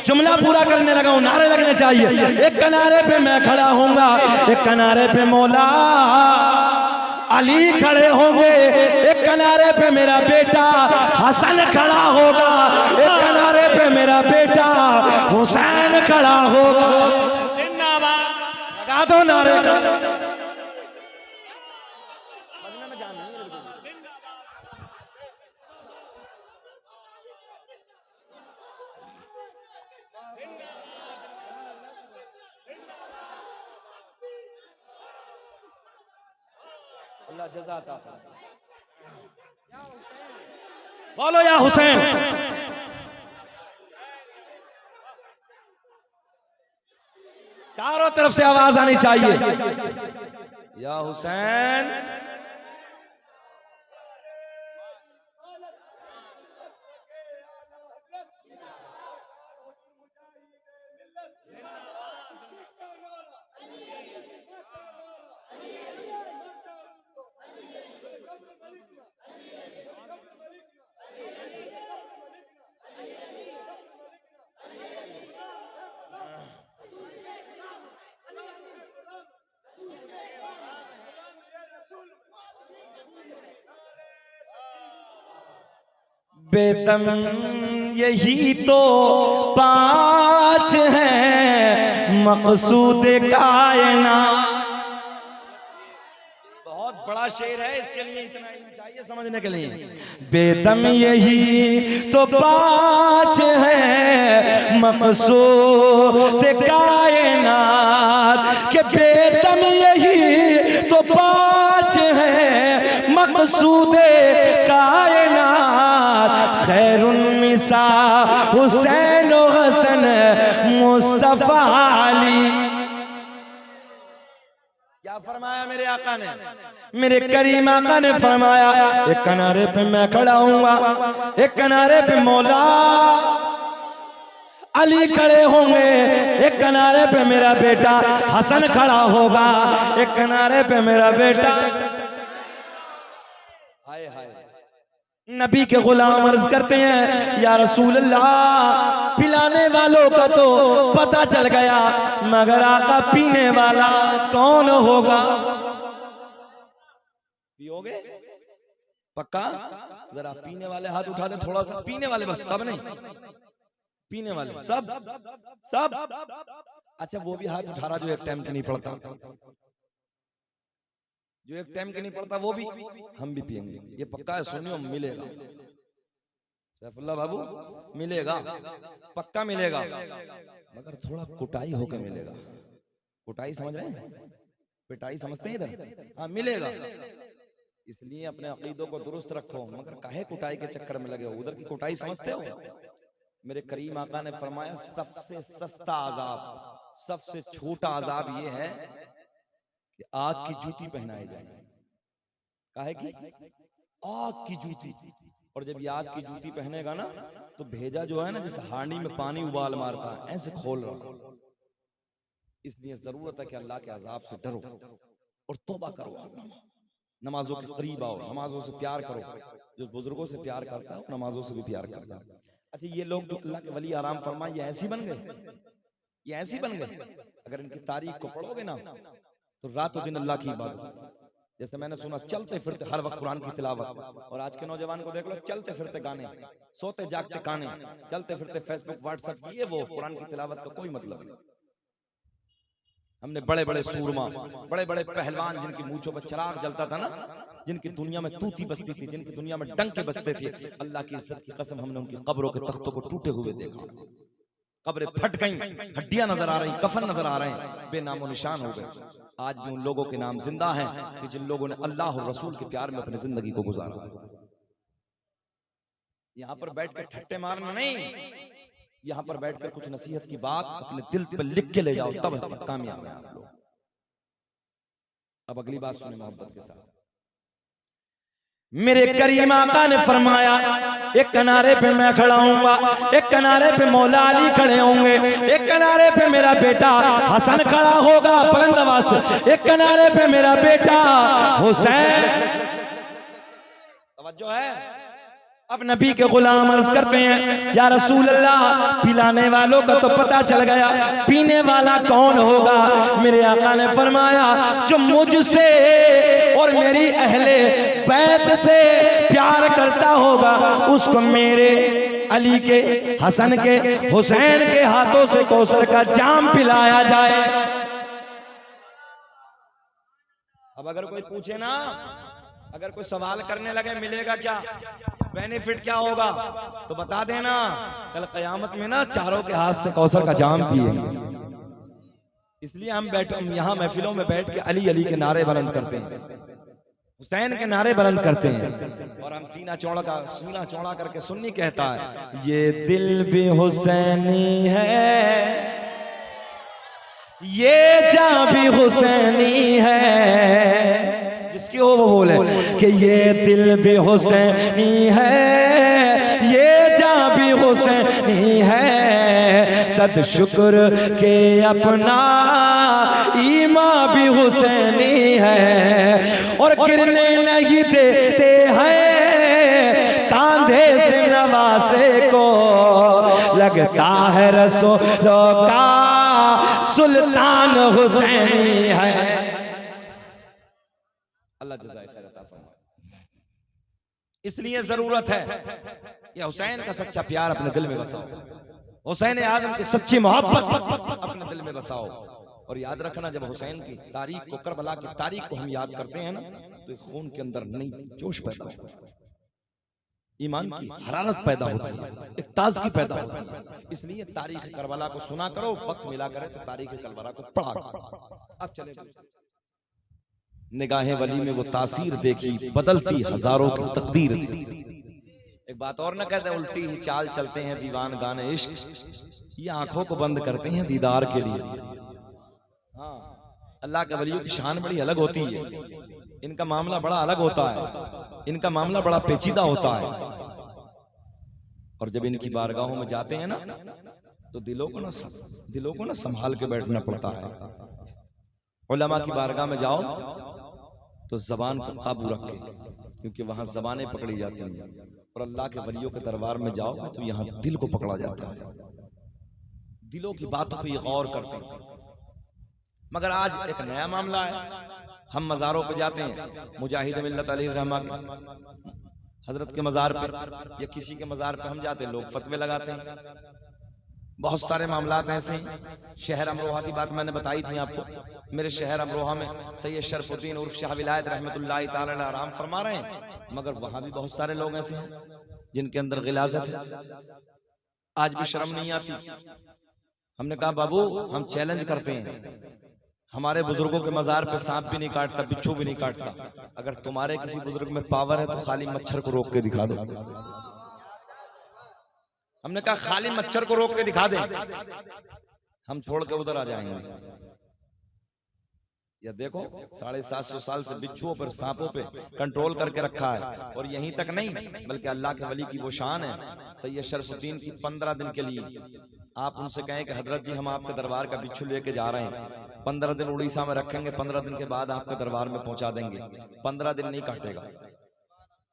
जुमला पूरा करने लगा हूँ, नारे लगने चाहिए। एक किनारे पे मैं खड़ा हूँगा, एक किनारे पे मौला अली खड़े होंगे, एक किनारे पे मेरा बेटा हसन खड़ा होगा, एक किनारे पे मेरा बेटा हुसैन खड़ा होगा। लगा दो नारे का। अल्लाह जज़ा अता फरमाए। बोलो या हुसैन। चारों तरफ से आवाज आनी चाहिए या हुसैन। बेदम यही तो 5 हैं मकसूद कायनात। बहुत बड़ा शेर है, इसके लिए इतना इल्म चाहिए समझने के लिए। बेदम यही तो 5 हैं मकसूद कायनात के, बेदम यही तो 5 हैं मकसूद कायनात। खैरुन्निसा हुसैन हसन मुस्तफा अली। क्या फरमाया मेरे आका ने, मेरे करीम आका ने फरमाया एक किनारे पे मैं खड़ा हूँगा, एक किनारे पे मौला अली खड़े होंगे, एक किनारे पे मेरा बेटा हसन खड़ा होगा, एक किनारे पे मेरा बेटा। हाय हाय। नबी के गुलाम अर्ज करते हैं या रसूल अल्लाह, पिलाने वालों का तो पता चल गया, मगर आका पीने वाला कौन होगा। पियोगे पक्का? जरा पीने वाले हाथ उठा दे थोड़ा सा, पीने वाले बस, सब नहीं, पीने वाले सब सब। अच्छा वो भी हाथ उठा रहा जो एक टाइम के नहीं पड़ता, जो एक टाइम के नहीं पड़ता वो भी हम भी पिएंगे, ये पक्का है। सुनियो मिलेगा सैफुल्लाह बाबू, मिलेगा पक्का मिलेगा, मगर थोड़ा कुटाई होकर मिलेगा। कुटाई समझ रहे हैं, पिटाई समझते हैं इधर, हाँ मिलेगा। इसलिए अपने अकीदों को दुरुस्त रखो, मगर काहे कुटाई के चक्कर में लगे हो, उधर की कुटाई समझते हो। मेरे करीम आका ने फरमाया सबसे सस्ता अजाब, सबसे छोटा अजाब ये है कि आग की जूती पहनाई जाए। काहे की? आग की जूती। और जब ये आग की जूती पहनेगा ना तो भेजा जो है ना जैसे हांडी में पानी उबाल मारता है ऐसे खोल रहा। इसलिए जरूरत है कि अल्लाह के अजाब से डरो और तौबा करो, नमाजों के करीब आओ, नमाजों से प्यार करो। जो बुजुर्गों से प्यार करता है नमाजों से भी प्यार करता है। अच्छा, ये लोग जो अल्लाह के वली आराम फरमाए ये ऐसी बन गए, ये ऐसी बन गए। अगर इनकी तारीख को पढ़ोगे ना तो रातों दिन अल्लाह की इबादत। जैसे मैंने सुना चलते फिरते हर वक्त कुरान की तिलावत, और आज के नौजवान को देख लो चलते फिरते गाने, सोते जागते गाने, चलते फिरते फेसबुक व्हाट्सएप, ये वो कुरान की तिलावत का कोई मतलब नहीं। हमने बड़े बड़े सूरमा, बड़े बड़े पहलवान जिनकी मूंछों पर चिराग जलता था ना, जिनकी दुनिया में तूती बसती थी, जिनकी दुनिया में डंके बजते थे, अल्लाह की इज्जत की कसम हमने उनकी कब्रों के तख्तों को टूटे हुए देखा। कब्रें फट गईं, हड्डियां नजर आ रही, कफन नजर आ रहे हैं, बेनामो निशान हो गए। आज भी उन लोगों के नाम जिंदा हैं कि जिन लोगों ने अल्लाह और रसूल के प्यार में अपनी जिंदगी को गुजारा। यहां पर बैठ कर ठट्टे मारना नहीं, यहां पर बैठकर कुछ नसीहत की बात अपने दिल पर लिख के ले जाओ, तब कामयाब है आप लोग। अब अगली बात सुने मोहब्बत के साथ। मेरे करीम आका ने फरमाया एक किनारे पे मैं खड़ा हूँगा, एक किनारे पे मौला अली खड़े होंगे, एक किनारे पे मेरा बेटा हसन खड़ा होगा बुलंदवास, एक किनारे पे मेरा बेटा हुसैन। तवज्जो है। अब नबी के गुलाम अर्ज करते हैं या रसूल अल्लाह, पिलाने वालों का तो पता चल गया, पीने वाला कौन होगा? मेरे आका ने फरमाया जो मुझसे और मेरी अहले बैत से प्यार करता होगा उसको मेरे अली के, हसन के, हुसैन के हाथों से कौसर का जाम पिलाया जाए। अब अगर कोई पूछे ना, अगर कोई सवाल करने लगे मिलेगा क्या, बेनिफिट क्या होगा, तो बता देना कल कयामत में ना चारों के हाथ से कौसर का जाम पिएंगे। इसलिए हम यहाँ महफिलों में बैठ के अली अली के नारे बुलंद करते हैं, हुसैन के नारे बुलंद करते हैं, और हम सीना चौड़ा करके सुन्नी कहता है ये दिल भी हुसैनी है, ये जान भी हुसैनी है। जिसकी हो वो बोले कि ये दिल भी हुसैनी है, ये जान भी हुसैनी है, सद शुक्र के अपना ईमान भी हुसैनी है, और गिरने नहीं देते हैं कांधे से नवासे को, लगता है रसूलों का सुल्तान हुसैनी है। अल्लाह जज़ाए खैर अता फरमाए। इसलिए जरूरत है कि हुसैन का सच्चा प्यार अपने दिल में बसाओ, हुसैन आज़म की सच्ची मोहब्बत अपने दिल में बसाओ। और याद रखना जब हुसैन की तारीख को, करबला की तारीख को हम याद करते हैं ना तो एक खून के अंदर नई जोश पैदा होता है, ईमान की हरारत पैदा होती है, एक ताजगी पैदा होती है। इसलिए तारीख करबला को सुना करो, वक्त मिला करे तो तारीख करबला को पढ़ा करो। अब चले निगाहे वली में वो तासीर देखी, बदलती हजारों की तकदीर। एक बात और न कहते उल्टी ही चाल चलते हैं दीवान गाने इश्क, ये आंखों को बंद करते हैं दीदार के लिए। हाँ, अल्लाह के वलियों की शान बड़ी अलग होती है, इनका मामला बड़ा अलग होता है, इनका मामला बड़ा पेचीदा होता है। और जब इनकी बारगाहों में जाते हैं ना तो दिलों को ना संभाल के बैठना पड़ता है। उलमा की बारगाह में जाओ तो जबान को काबू रख के, क्योंकि वहां जबानें पकड़ी जाती हैं, और अल्लाह के वलियों के दरबार में जाओ तो यहाँ दिल को पकड़ा जाता है, दिलों की बातों पे ये गौर करते हैं। मगर आज एक नया मामला है, हम मज़ारों पे जाते हैं, मुजाहिद मिल्लत अली रहमा हजरत के मज़ार पर या किसी के मज़ार पे हम जाते हैं, लोग फतवे लगाते हैं। बहुत सारे मामलात ऐसे हैं। शहर अमरोहा की बात मैंने बताई थी आपको, मेरे शहर अमरोहा में सैयद शरफुद्दीन उर्फ शाह विलायत रहमतुल्लाह ताला अलैह आराम फरमा रहे हैं, मगर वहां भी बहुत सारे लोग ऐसे हैं जिनके अंदर गिलाज़त है, आज भी शर्म नहीं आती। हमने कहा बाबू हम चैलेंज करते हैं, हमारे बुजुर्गों के मजार पे सांप भी नहीं काटता, बिच्छू भी नहीं काटता, अगर तुम्हारे किसी बुजुर्ग में पावर है तो खाली मच्छर को रोक के दिखा दो। हमने कहा खाली मच्छर को रोक के दिखा दे, हम छोड़ के उधर आ जाएंगे। या देखो 750 साल से बिच्छुओं पर, सांपों पे कंट्रोल करके रखा है। और यहीं तक नहीं, बल्कि अल्लाह के वली की वो शान है सैयद शरफुद्दीन की 15 दिन के लिए आप उनसे कहें कि हजरत जी हम आपके दरबार का बिच्छू लेके जा रहे हैं, 15 दिन उड़ीसा में रखेंगे, 15 दिन के बाद आपके दरबार में पहुंचा देंगे। 15 दिन नहीं काटेगा,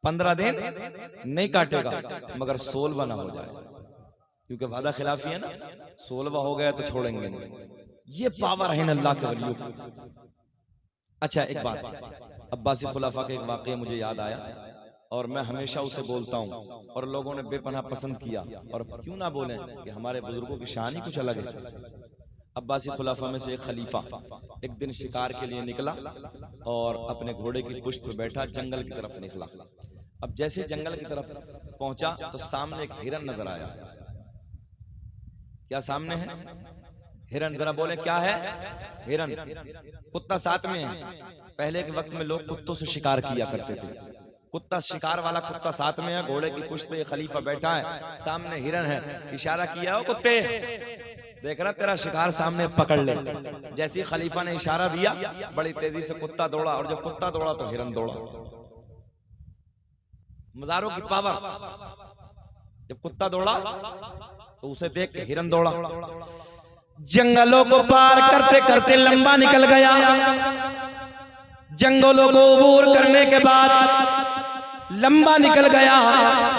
15 दिन नहीं काटेगा, मगर 16वां ना हो जाए, क्योंकि वादा खिलाफी है ना। 16वां हो गया तो छोड़ेंगे नहीं। ये पावर है अल्लाह के वलियों की। अच्छा, एक बात, अब्बासी खुलाफा का एक वाकया मुझे याद आया और मैं हमेशा उसे बोलता हूँ, और लोगों ने बेपनाह पसंद किया। और क्यों ना बोलें कि हमारे बुजुर्गों की शान ही कुछ अलग है। अब्बासी खुलाफा में से एक खलीफा एक दिन शिकार के लिए निकला और अपने घोड़े की पुष्ट पर बैठा जंगल की तरफ निकला। अब जैसे जंगल की तरफ पहुंचा तो सामने एक हिरन नजर आया। क्या सामने है? हिरन। जरा बोले क्या है? हिरन। कुत्ता साथ में है। पहले के वक्त में लोग कुत्तों से शिकार किया करते थे। कुत्ता, शिकार वाला कुत्ता साथ में है, घोड़े की पुष्ट पे खलीफा बैठा है, सामने हिरन है। इशारा किया, हो कुत्ते, देख रहा तेरा शिकार सामने, पकड़ ले। जैसे ही खलीफा ने इशारा दिया, बड़ी तेजी से कुत्ता दौड़ा, और जब कुत्ता दौड़ा तो हिरन दौड़ा। मजारों की पावर। जब कुत्ता दौड़ा तो उसे देख के हिरन दौड़ा। जंगलों को पार करते करते लंबा निकल गया। जंगलों को अबूर करने के बाद लंबा निकल गया।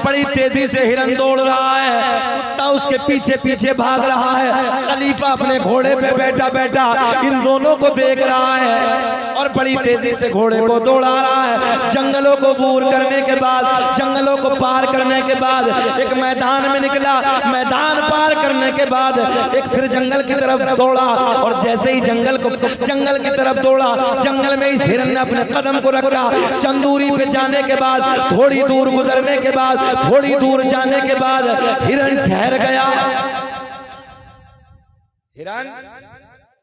बड़ी तेजी से हिरन दौड़ रहा है, कुत्ता उसके पीछे पीछे भाग रहा है। खलीफा अपने घोड़े पे बैठा बैठा इन दोनों को देख रहा है और बड़ी तेजी से घोड़े को दौड़ा रहा है। जंगलों को अबूर करने के बाद, जंगलों को पार करने के बाद एक मैदान में निकला। मैदान पार करने के बाद एक फिर जंगल की तरफ दौड़ा, और जैसे ही जंगल की तरफ दौड़ा, जंगल में इस हिरन ने अपने कदम को रखा। चंद दूरी पे जाने के बाद, थोड़ी दूर गुजरने के बाद, थोड़ी दूर जाने के बाद हिरन ठहर गया। हिरन,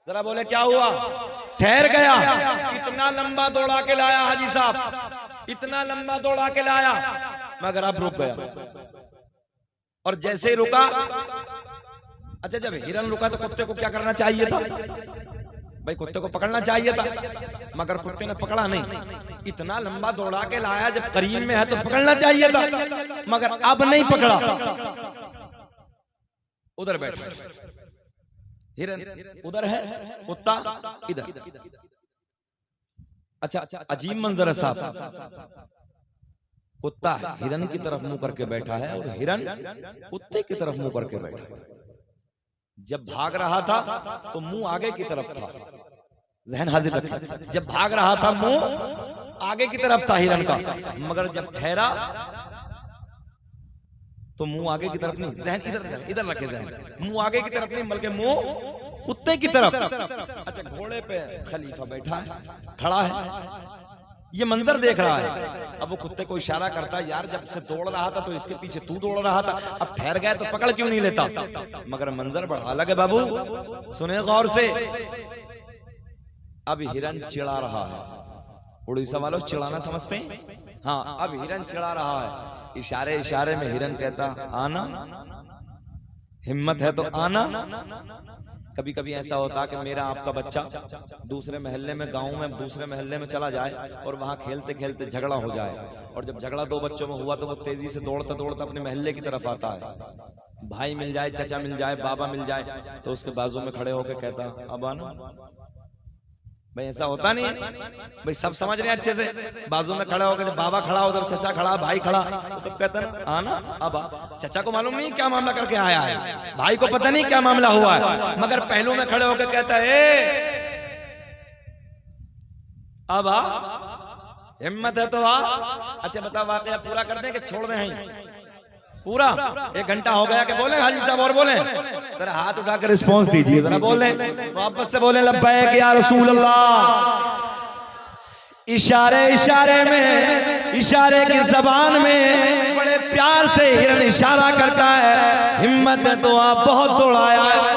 जरा बोले क्या हुआ? ठहर गया। इतना लंबा दौड़ा के लाया हाजी साहब, इतना लंबा दौड़ा के लाया, मगर अब रुक गया। और जैसे ही रुका, अच्छा जब हिरन रुका तो कुत्ते को क्या करना चाहिए था? भाई कुत्ते को पकड़ना चाहिए था, मगर कुत्ते ने पकड़ा नहीं। इतना लंबा दौड़ा के लाया, जब करीब में है तो पकड़ना चाहिए था, मगर अब नहीं पकड़ा। उधर बैठा हिरन, उधर है कुत्ता, इधर। अच्छा, अजीब मंजर है साहब। कुत्ता हिरन की तरफ मुंह करके बैठा है और हिरन कुत्ते की तरफ मुंह करके बैठा है। जब भाग रहा था तो मुंह आगे की तरफ था, जहन हाजिर रखें। जब भाग रहा था मुंह आगे की तरफ था हिरन का, मगर जब ठहरा तो मुंह आगे की तरफ नहीं, जहन इधर इधर रखे, जहन मुंह आगे की तरफ नहीं बल्कि मुंह कुत्ते की तरफ। अच्छा, घोड़े पे खलीफा बैठा है, खड़ा है, ये मंजर देख रहा है। अब वो कुत्ते को इशारा करता है, यार जब से दौड़ रहा था तो इसके पीछे तू दौड़ रहा था, अब ठहर गया तो पकड़ क्यों नहीं लेता? मगर मंजर बड़ा अलग है बाबू, सुने गौर से। अब हिरन चिढ़ा रहा है। उड़ीसा वालों चिढ़ाना समझते हैं? हाँ, अब हिरन चिढ़ा रहा है। इशारे इशारे में हिरन कहता, आना, हिम्मत है तो आना। कभी कभी ऐसा होता कि मेरा आपका बच्चा दूसरे मोहल्ले में, गांव में दूसरे मोहल्ले में चला जाए और वहां खेलते खेलते झगड़ा हो जाए, और जब झगड़ा दो बच्चों में हुआ तो वो तेजी से दौड़ता दौड़ता अपने मोहल्ले की तरफ आता है। भाई मिल जाए, चाचा मिल जाए, बाबा मिल जाए तो उसके बाजू में खड़े होकर कहता, अब आना। भाई ऐसा होता नहीं है? भाई सब समझ रहे हैं अच्छे से। बाजू में खड़ा होकर, बाबा खड़ा, उधर चचा खड़ा, भाई खड़ा, तो तब कहता है आना, अब आ। चचा को मालूम नहीं क्या मामला करके आया है, भाई को पता नहीं क्या मामला हुआ है, मगर पहलू में खड़े होकर कहता है अब आ, हिम्मत है तो आ। अच्छा बता, वाकया पूरा कर दें कि छोड़ दें? पूरा 1 घंटा हो गया कि बोले हाजी साहब और बोले? जरा हाथ उठाकर रिस्पॉन्स दीजिए, जरा बोले, वापस से बोले लब्बैक या रसूल अल्लाह। इशारे इशारे में, इशारे की जबान में बड़े प्यार से हिरन इशारा करता है, हिम्मत है तो आप बहुत दौड़ाया है,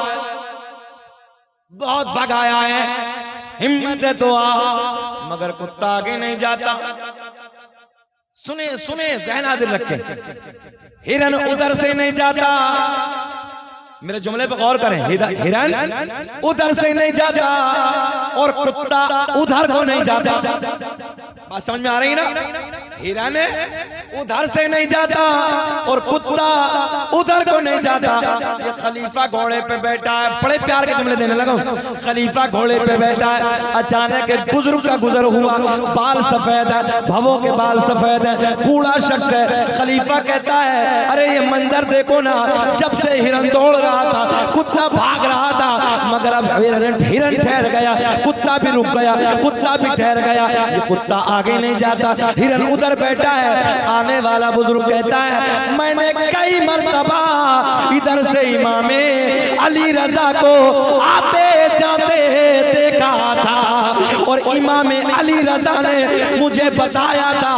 बहुत भगाया है, हिम्मत है तो आ, मगर कुत्ता आगे नहीं जाता। सुने सुने, ज़हन हाजिर रखें, हिरन उधर से नहीं जाता, मेरे जुमले पे गौर करें, हिरन उधर से नहीं जाता और कुत्ता उधर को नहीं जाता। बात समझ में आ रही ना? हिरन उधर से नहीं जाता और कुत्ता उधर को नहीं जाता। ये खलीफा घोड़े पे बैठा है, बड़े प्यार के जुमले देने लगा। खलीफा घोड़े पे बैठा है, अचानक एक बुजुर्ग का गुजर हुआ, बाल सफेद है, भवों के बाल सफेद है, बूढ़ा शख्स है। खलीफा कहता है अरे ये मंजर देखो ना, जब से हिरन दौड़ रहा था, कुत्ता भाग रहा था, मगर अब हिरन ठहर गया, कुत्ता भी रुक गया, कुत्ता भी ठहर गया, ये कुत्ता आगे नहीं जाता, हिरन उधर बैठा है। आने वाला बुजुर्ग कहता है मैंने कई मर्तबा इधर से इमामे अली रजा को आते जाते देखा था और इमामे अली रजा ने मुझे बताया था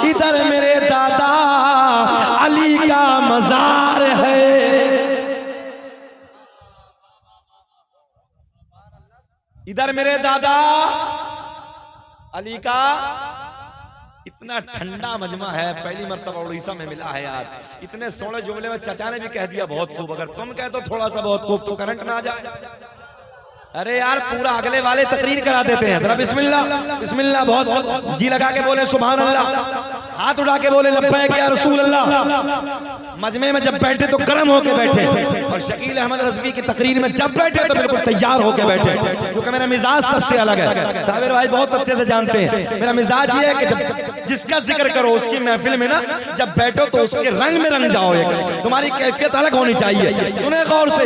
इधर मेरे दादा अली का मजार है। इधर मेरे दादा अली का इतना ठंडा मजमा है, पहली मर्तबा उड़ीसा में मिला है यार। इतने सोने जुमले में चचा ने भी कह दिया बहुत खूब, अगर तुम कह तो थोड़ा सा बहुत खूब तो करंट ना आ जाए। अरे यार पूरा अगले वाले तकरीर करा देते हैं। जरा बिस्मिल्लाह बिस्मिल्लाह बहुत जी लगा के बोले सुभान अल्लाह, हाथ उठा के बोले लब्बैक या रसूल अल्लाह। मजमे में जब बैठे तो गर्म होके बैठे और शकील अहमद रज़वी की तकरीर में जब बैठे तो बिल्कुल तैयार होके बैठे, क्योंकि मेरा मिजाज सबसे अलग है। साबिर भाई बहुत अच्छे से जानते हैं मेरा मिजाज ये है कि जब जिसका जिक्र करो उसकी महफिल में ना जब बैठो तो उसके रंग में रंग जाओ, तुम्हारी कैफियत अलग होनी चाहिए। सुने गौर से,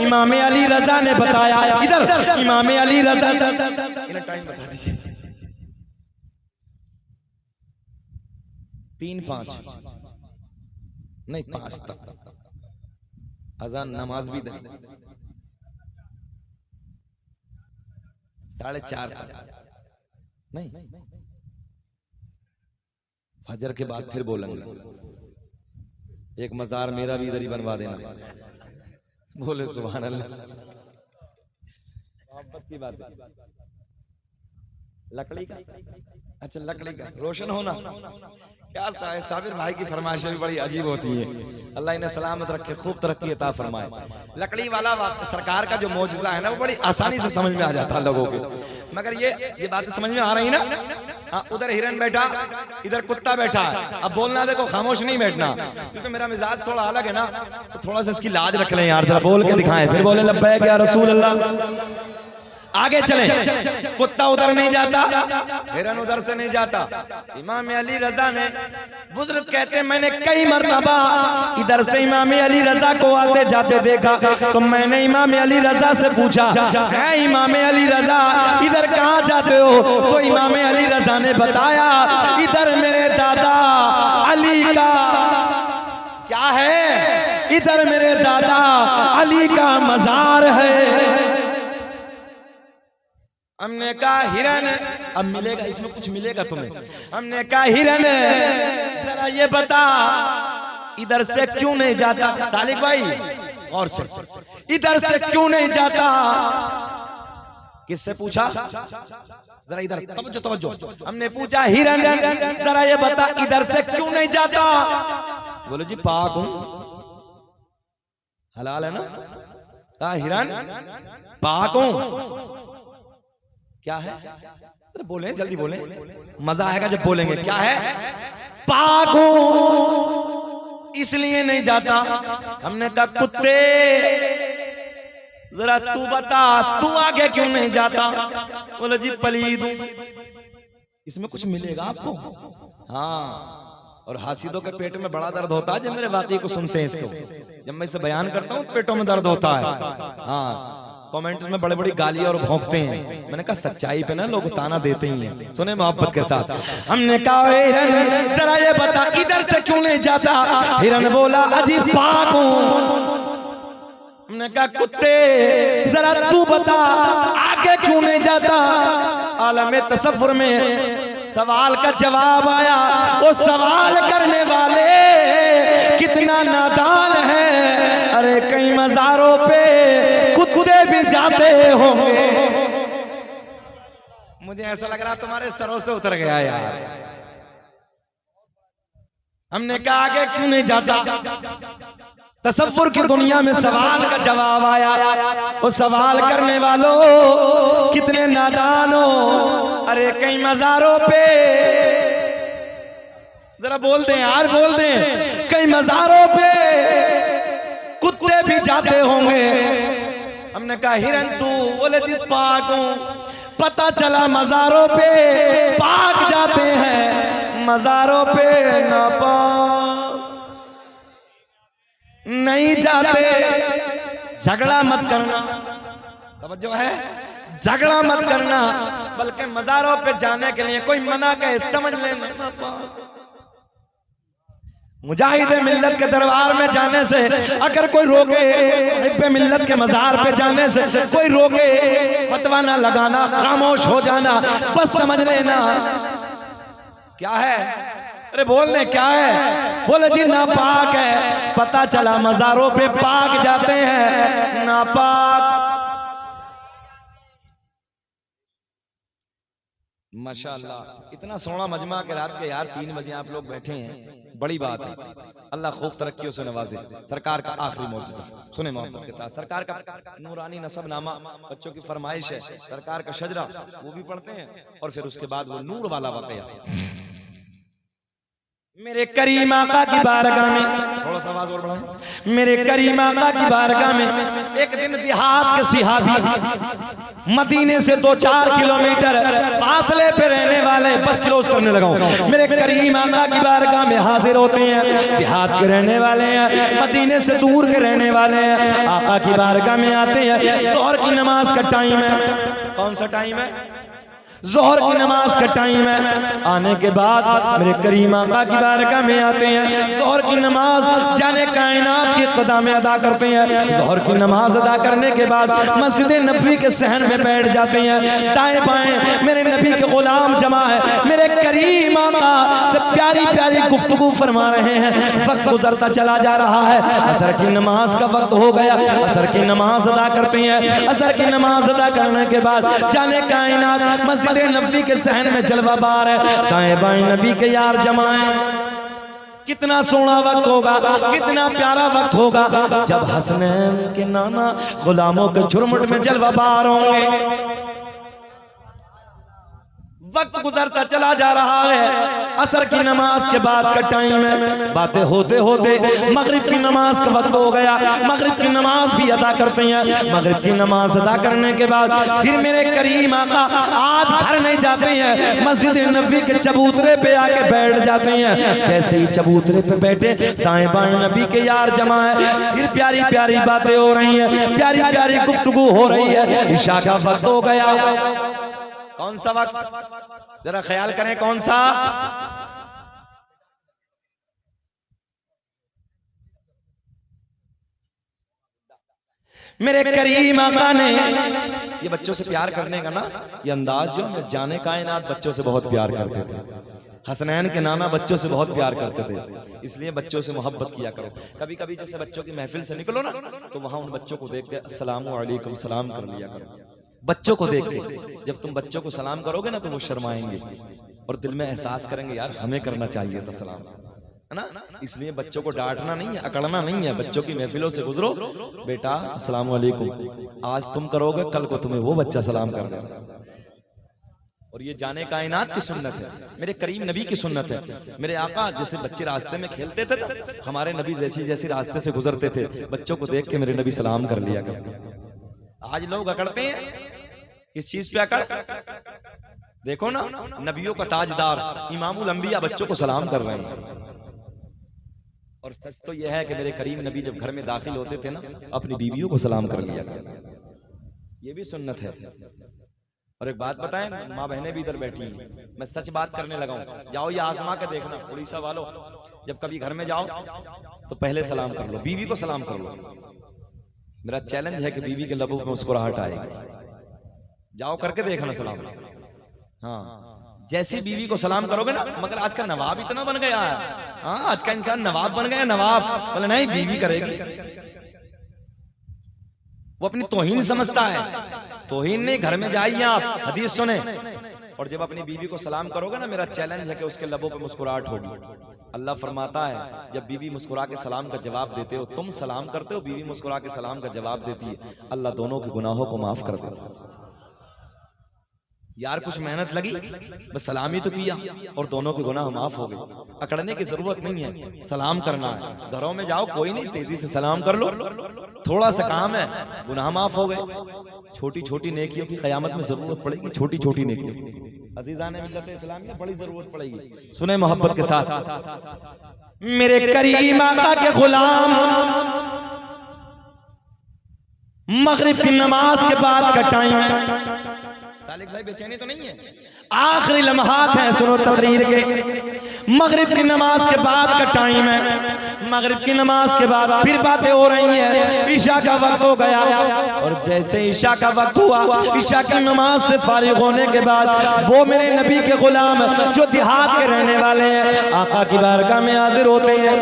इमाम अली रजा ने बताया, इधर इमाम अली रजा, टाइम बता दीजिए 3-5 नहीं 5 तक अजान नमाज भी 4:30 तक नहीं, फजर के बाद फिर बोलेंगे। एक मजार मेरा भी इधर ही बनवा देना, बोले सुभान अल्लाह। मोहब्बत की बात है, लकड़ी का, अच्छा लकड़ी का रोशन होना क्या साबिर भाई की फरमाइशें भी बड़ी अजीब होती है। अल्लाह इन्हें सलामत रखे, खूब तरक्की अता फरमाए। लकड़ी वाला सरकार का जो मौजज़ा है ना वो बड़ी आसानी से समझ में आ जाता है लोगों को, मगर ये बातें समझ में आ रही ना? हाँ, उधर हिरन बैठा, इधर कुत्ता बैठा, अब बोलना देखो, खामोश नहीं बैठना, क्योंकि मेरा मिजाज थोड़ा अलग है ना, तो थोड़ा सा इसकी लाज रख लें यार, जरा बोल के दिखाएं। फिर बोले लब्बैक या रसूल अल्लाह। आगे चलें, कुत्ता उधर नहीं जाता, हिरन उधर से नहीं जाता। इमाम अली रजा ने, बुजुर्ग कहते मैंने कई मर्तबा इधर से इमाम अली रजा को आते जाते देखा, तो मैंने इमाम अली रजा से पूछा है इमाम अली रजा इधर कहाँ जाते हो? तो इमाम अली रजा ने बताया इधर मेरे दादा अली का क्या है, इधर मेरे दादा अली का मजार है। हमने कहा हिरन, अब मिलेगा इसमें कुछ मिलेगा तुम्हें। हमने कहा हिरन जरा ये बता इधर से क्यों नहीं जाता? सालिक भाई और से इधर से क्यों नहीं जाता? किससे पूछा? जरा इधर तवज्जो तवज्जो। हमने पूछा हिरन जरा ये बता इधर से क्यों नहीं जाता? बोले जी पाक हूं, हलाल है ना। कहा हिरन पाक हूं, क्या है? अरे बोले जल्दी बोले, मजा आएगा जब बोलेंगे। क्या है? पाक हूं इसलिए नहीं जाता। हमने कहा कुत्ते जरा तू बता तू आगे क्यों नहीं जाता? बोले जी पलीद हूं। इसमें कुछ मिलेगा आपको? हाँ, और हासिदों के पेट में बड़ा दर्द होता है जब मेरे वाकई को सुनते हैं। इसको जब मैं इसे बयान करता हूँ पेटों में दर्द होता है। हाँ, कमेंट्स में बड़े बड़ी गाली और भौंकते हैं। मैंने कहा सच्चाई पे ना लोग ताना देते ही हैं, सुने मोहब्बत के साथ। हमने कहा हिरन जरा ये बता इधर से क्यों नहीं जाता? हिरन बोला अजीब पाक हूं। हमने कहा कुत्ते जरा तू बता आगे क्यों नहीं जाता? आलम तसव्वुर में सवाल का जवाब आया, वो सवाल करने वाले कितना नादान है। अरे कई मज़ारों पे कुत्ते भी जाते होंगे। मुझे ऐसा लग रहा तुम्हारे सरों से उतर गया यार। हमने कहा आगे क्यों नहीं जाता? तसव्वुर की दुनिया में सवाल का जवाब आया। वो सवाल करने वालों कितने नादान हो। अरे कई मज़ारों पे, जरा बोल दें यार, बोल दें, कई मज़ारों पे कुत्ते भी जाते होंगे। हमने कहा हिरन तू, बोले जी पाक हूं। पता चला मज़ारों पे पाक जाते हैं, मज़ारों पे नापाक नहीं जाते। झगड़ा मत करना, तवज्जो है, झगड़ा मत करना, बल्कि मज़ारों पे जाने के लिए कोई मना कहे समझ लेना। मुजाहिद मिल्लत के दरबार में जाने से अगर कोई रोके, हिब्बे मिल्लत के मज़ार पे जाने से कोई रोके, फतवा ना लगाना, खामोश हो जाना, बस समझ लेना क्या है। अरे बोल दे क्या है, बोले जी नापाक है। पता चला मज़ारों पे पाक जाते हैं, नापाक। माशाअल्लाह, इतना सोना मजमा के रात के यार 3 बजे आप लोग बैठे हैं, बड़ी बात है। अल्लाह खूब तरक्कियों से नवाजे। सरकार का आखिरी मौजज़ा सुने मोहब्बत के साथ। सरकार का नूरानी नसबनामा बच्चों की फरमाइश है, सरकार का शजरा वो भी पढ़ते हैं, और फिर उसके बाद वो नूर वाला वाक़या। मेरे करीम आका की बारगाह में, थोड़ा सा आवाज और बढ़ाएं, मेरे करीम आका की बारगाह में एक दिन देहात के सिहाबी, मदीने से 2-4 किलोमीटर फासले पे रहने वाले, बस क्लोज करने लगा हूं, मेरे करीम आका की बारगाह में हाजिर होते हैं। देहात के रहने वाले हैं, मदीने से दूर के रहने वाले हैं, आका की बारगाह में आते हैं। ज़ोहर की नमाज का टाइम है। कौन सा टाइम है? ज़ोहर की नमाज का टाइम है। आने के बाद मेरे करीम आका की बारगाह में आते हैं। ज़ोहर की नमाज जाने कायनात की क़दा में अदा करते हैं। ज़ोहर की नमाज अदा करने के बाद मस्जिद नबी के सहन में बैठ जाते हैं। दाएं बाएं मेरे नबी के गुलाम जमा है। मेरे करीम आका से प्यारी प्यारी गुफ्तगू फरमा रहे हैं। वक्त गुजरता चला जा रहा है। असर की नमाज का वक्त हो गया। असर की नमाज अदा करते हैं। असर की नमाज अदा करने के बाद जाने कायनात मस्जिद नबी के सहन में जलवा बार है। दाएं बाएं नबी के यार जमाए। कितना सोना वक्त होगा, कितना प्यारा वक्त होगा जब हसनैन के नाना गुलामों के झुरमुट में जलवा बार होंगे। वक्त गुजरता चला जा रहा है। असर की नमाज के बाद का टाइम है। बातें होते होते मगरिब की नमाज का वक्त हो गया। मगरिब की नमाज भी अदा करते हैं। मगरिब की नमाज अदा करने के बाद फिर मेरे करीम आका आज घर नहीं जाते हैं, मस्जिद नबी के चबूतरे पे आके बैठ जाते हैं। जैसे ही चबूतरे पे बैठे, दाएं बाएं नबी के यार जमा है। फिर प्यारी प्यारी बातें हो रही हैं, प्यारी प्यारी गुफ्तगू हो रही है। इशा का वक्त हो गया। कौन सा वक्त, जरा ख्याल करें कौन सा? मेरे करीम आका ने, ये बच्चों से प्यार करने का ना ये अंदाज जो है, जाने कायनात बच्चों से बहुत प्यार करते थे। हसनैन के नाना बच्चों से बहुत प्यार करते थे, इसलिए बच्चों से मोहब्बत किया करो। कभी कभी जैसे बच्चों की महफिल से निकलो ना, तो वहां उन बच्चों को देख के अस्सलामु अलैकुम सलाम कर लिया करो। बच्चों को देख के जब तुम बच्चों को सलाम करोगे ना, तो वो शर्माएंगे और दिल में एहसास करेंगे यार हमें करना चाहिए था सलाम, है ना। इसलिए बच्चों को डांटना नहीं है, अकड़ना नहीं है। बच्चों की महफिलों से गुजरो, बेटा अस्सलाम वालेकुम, आज तुम करोगे कल को तुम्हें वो बच्चा सलाम कर देगा। और ये जाने कायनात की सुन्नत है, मेरे करीम नबी की सुन्नत है। मेरे आका जैसे बच्चे रास्ते में खेलते थे, हमारे नबी जैसी जैसी रास्ते से गुजरते थे, बच्चों को देख के मेरे नबी सलाम कर लिया करते। आज लोग अकड़ते हैं, किस चीज पे अकड़? देखो ना, नबियों का ताजदार इमामुल अंबिया बच्चों को सलाम कर रहे हैं। और सच तो यह है कि मेरे करीम नबी जब घर में दाखिल होते थे ना, अपनी बीवियों को सलाम कर लिया करते। ये भी सुन्नत है। और एक बात बताएं, माँ बहनें भी इधर बैठी हैं, मैं सच बात करने लगा हूं। जाओ ये आजमा के देखना, उड़ीसा वालों, जब कभी घर में जाओ तो पहले सलाम कर लो, बीवी को सलाम कर लो। मेरा चैलेंज है कि बीवी के लबों में मुस्कुराहट आएगी। जाओ करके देखना सलाम। हाँ, जैसे बीवी को सलाम करोगे ना, मगर आज का नवाब इतना बन गया है। हाँ, आज का इंसान नवाब बन गया, नवाब बोले नहीं बीवी करेगी। वो अपनी तौहीन समझता है। तौहीन नहीं, घर में जाइए आप, हदीस सुने, और जब अपनी बीवी को सलाम करोगे ना, मेरा चैलेंज है कि उसके लबों पे मुस्कुराहट होगी। अल्लाह फरमाता है जब बीवी मुस्कुरा के सलाम का जवाब देते हो, तुम सलाम करते हो, बीवी मुस्कुरा के सलाम का जवाब देती है, अल्लाह दोनों के गुनाहों को माफ कर देता है। यार कुछ मेहनत लगी, बस सलामी तो किया और दोनों के गुनाह माफ हो गए। अकड़ने की जरूरत नहीं है, सलाम करना है। घरों में जाओ, कोई नहीं, तेजी से सलाम कर लो, थोड़ा सा काम है, गुनाह माफ हो गए। छोटी छोटी नेकियों की क़यामत में जरूरत पड़ेगी, छोटी छोटी नेकियों की। अज़ीज़ान मिल्लत इस्लाम में बड़ी जरूरत पड़ेगी। सुने मोहब्बत के साथ, मेरे करीम आका के गुलाम मगरिब की नमाज के बाद का टाइम है। सालिक भाई बेचैनी तो नहीं है? आखिरी लम्हात हैं, सुनो तकरीर के। मगरिब की नमाज के बाद का टाइम है। मगरिब की नमाज के बाद फिर बातें हो रही हैं, ईशा का वक्त हो गया। और जैसे ईशा का वक्त हुआ, ईशा की नमाज से फारिग होने के बाद वो मेरे नबी के गुलाम जो देहात के रहने वाले हैं, आका की बारगाह में हाजिर होते हैं।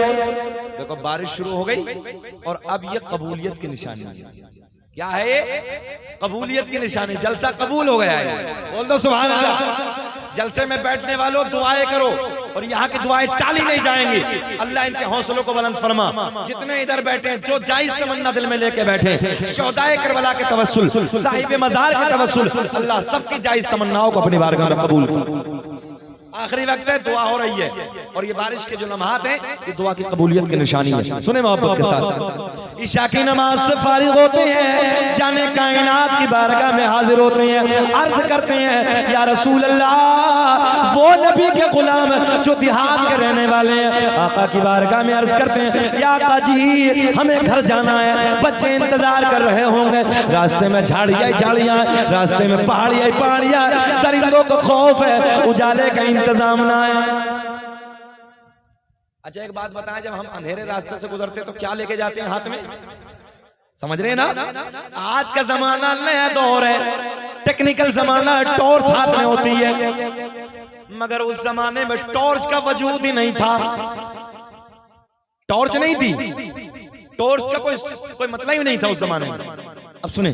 देखो बारिश शुरू हो गई और अब ये कबूलियत की निशानी है। क्या है ये? कबूलियत की निशानी। जलसा कबूल हो गया है, बोल दो सुभान अल्लाह। जलसे में बैठने वालों दुआएं करो, और यहाँ की दुआएं टाली नहीं जाएंगी। अल्लाह इनके हौसलों को बुलंद फरमा। जितने इधर बैठे हैं, जो जायज तमन्ना दिल में लेके बैठे, शोहदाए करबला के तवस्सुल, साहिब मजार के तवस्सुल, अल्लाह सबकी जायज तमन्नाओं को अपनी बारगाह में कबूल फरमा। आखिरी वक्त है, दुआ हो रही है, और ये बारिश के जो लम्हात हैं, ये दुआ की कबूलियत की निशानी है। सुने मोहब्बत के साथ, ईशा की नमाज से फारिग होते हैं, जाने कायनात की बारगाह में हाजिर होते हैं, अर्ज करते हैं या रसूल अल्लाह, वो नबी के गुलाम जो देहात के रहने वाले हैं, आका की बारगाह में अर्ज करते हैं, या आका जी हमें घर जाना है, बच्चे इंतजार कर रहे होंगे, रास्ते में झाड़ियाँ झाड़ियाँ, रास्ते में पहाड़ियाँ पहाड़ियाँ, दरिंदों को खौफ है, उजाले का इंतजाम ना है। अच्छा एक बात बताएं, जब हम अंधेरे रास्ते से गुजरते तो क्या लेके जाते हैं हाथ में? समझ रहे हैं ना? आज का जमाना नया दौर है, टेक्निकल जमाना है, टॉर्च हाथ में होती है, मगर उस जमाने में टॉर्च का वजूद ही नहीं था। टॉर्च नहीं थी, टॉर्च का कोई मतलब ही नहीं था उस जमाने में। अब सुने,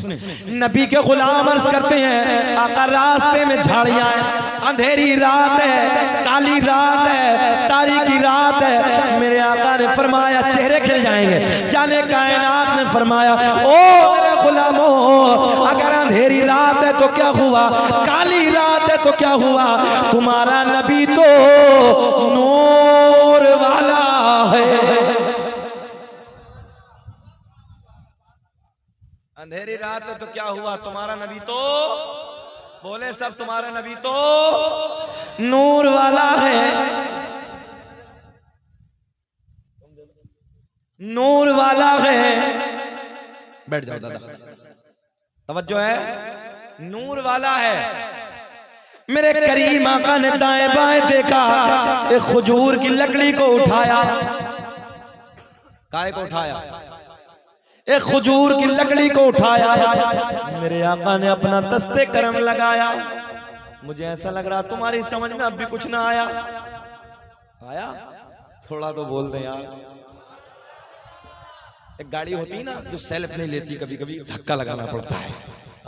नबी के गुलाम अर्ज करते हैं, आका रास्ते में झाड़ियां हैं, अंधेरी रात है, काली रात है, तारीकी रात है। मेरे आका ने फरमाया चेहरे खिल जाएंगे। जाने कायनात ने फरमाया, ओ मेरे गुलामो, अगर अंधेरी रात है तो क्या हुआ, काली रात है तो क्या हुआ, तुम्हारा नबी तो नूर वाला है। अंधेरी रात है तो क्या हुआ, तुम्हारा नबी तो, बोले सब, तुम्हारा नबी तो नूर वाला है, नूर वाला है। बैठ जाओ दादा, तवज्जो है, नूर वाला है। मेरे करीम आका ने दाएं बाएं देखा, एक खजूर की लकड़ी को उठाया। काय को उठाया? एक खजूर की लकड़ी को उठाया। मेरे आका ने अपना दस्ते करम लगाया। मुझे ऐसा लग रहा तुम्हारी समझ में अब भी कुछ ना आया। आया? थोड़ा तो बोल दे यार। एक गाड़ी होती है ना जो सेल्फ नहीं लेती, कभी कभी धक्का लगाना पड़ता है।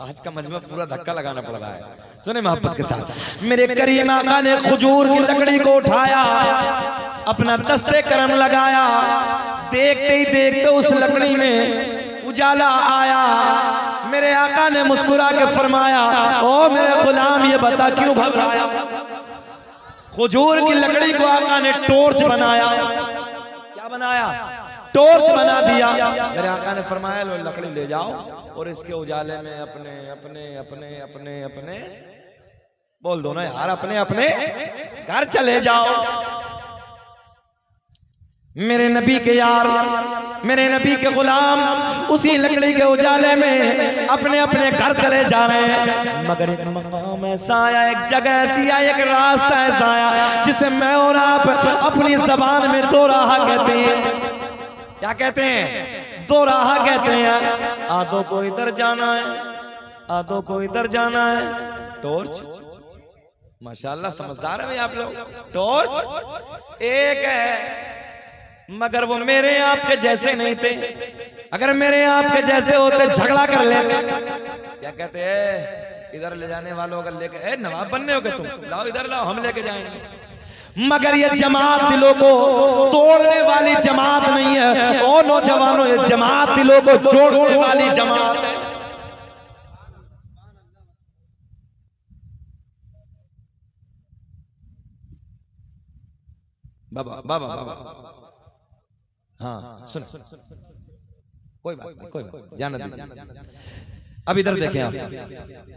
आज का मजमा पूरा धक्का लगाना पड़ रहा है। सुने मोहब्बत के साथ, मेरे करीम आका ने खजूर की लकड़ी को उठाया, अपना दस्ते करम लगाया। देखते ही देखते उस लकड़ी में उजाला आया। मेरे आका ने मुस्कुरा के फरमाया, ओ मेरे गुलाम ये बता क्यों घबराया। खजूर की लकड़ी को आका ने टॉर्च बनाया। क्या बनाया? टॉर्च बना दिया। मेरे आका ने फरमाया लो लकड़ी ले जाओ और इसके उजाले में अपने अपने अपने अपने अपने बोल दो ना यार, अपने अपने घर चले जाओ। मेरे नबी के यार, मेरे नबी के गुलाम उसी लकड़ी के उजाले में अपने अपने घर चले जा रहे हैं। मगर एक मकाम ऐसा आया, एक जगह ऐसी आई, एक रास्ता ऐसा आया जिसे मैं और आप अपनी जबान में दो राह कहते हैं। क्या कहते हैं? दो राह कहते हैं। आधों को इधर जाना है, आधों को इधर जाना है। टॉर्च, माशाल्लाह समझदार है भाई आप लोग। टॉर्च एक है, मगर वो मेरे आपके जैसे नहीं थे। अगर मेरे आपके जैसे होते झगड़ा कर लेते। क्या कहते हैं? इधर ले जाने वालों अगर लेके नवाब बनने हो तुम, लाओ इधर लाओ, हम लेके जाएंगे। मगर ये जमात दिलों को तोड़ने वाली जमात नहीं है। ओ नौजवानों, ये जमात दिलों को जोड़ने वाली जमात है। बाबा बाबा बाबा, हाँ सुन, कोई बात नहीं, कोई बात, जाना दीजिए। अब इधर देखें आप,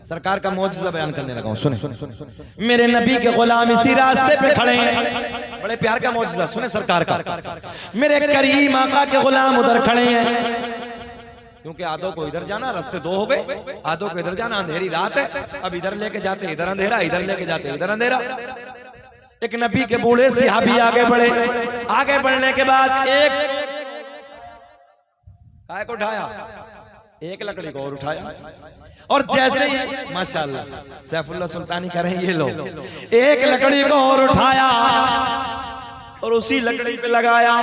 सरकार का मौजूदा बयान करने लगा हूं, सुने। मेरे नबी के गुलाम इसी रास्ते पे खड़े हैं, बड़े प्यार का मौजूदा, सुने सरकार का। मेरे करीम आका के गुलाम उधर खड़े हैं, क्योंकि आदो को इधर जाना, रास्ते दो हो गए, आदो को इधर जाना, अंधेरी रात है, अब इधर लेके जाते इधर अंधेरा, इधर लेके जाते इधर अंधेरा। एक नबी के बूढ़े सिहाबी आगे बढ़े, आगे बढ़ने के बाद एक काय को उठाया, एक लकड़ी को और उठाया, और जैसे ही माशाल्लाह सैफुल्लाह सुल्तानी कह रहे हैं, ये लो, एक लकड़ी को और उठाया और उसी लकड़ी पे लगाया।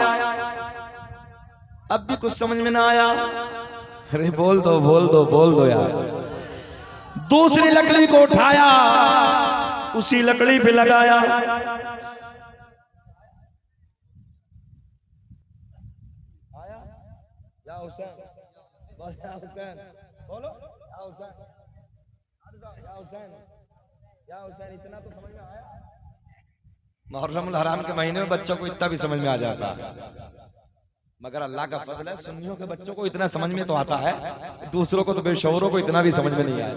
अब भी कुछ समझ में ना आया, अरे बोल दो बोल दो बोल दो यार। दूसरी लकड़ी को उठाया, उसी लकड़ी पे लगाया। या हुसैन, या हुसैन, बोलो या हुसैन, या हुसैन, या हुसैन, इतना तो समझ में आया। मुहर्रमुल हराम के महीने में बच्चों को इतना भी समझ में आ जाता है, मगर अल्लाह का फजल है, सुन्नियों के बच्चों को इतना समझ में तो आता है, दूसरों को तो बेशौरों को इतना भी समझ में नहीं आया।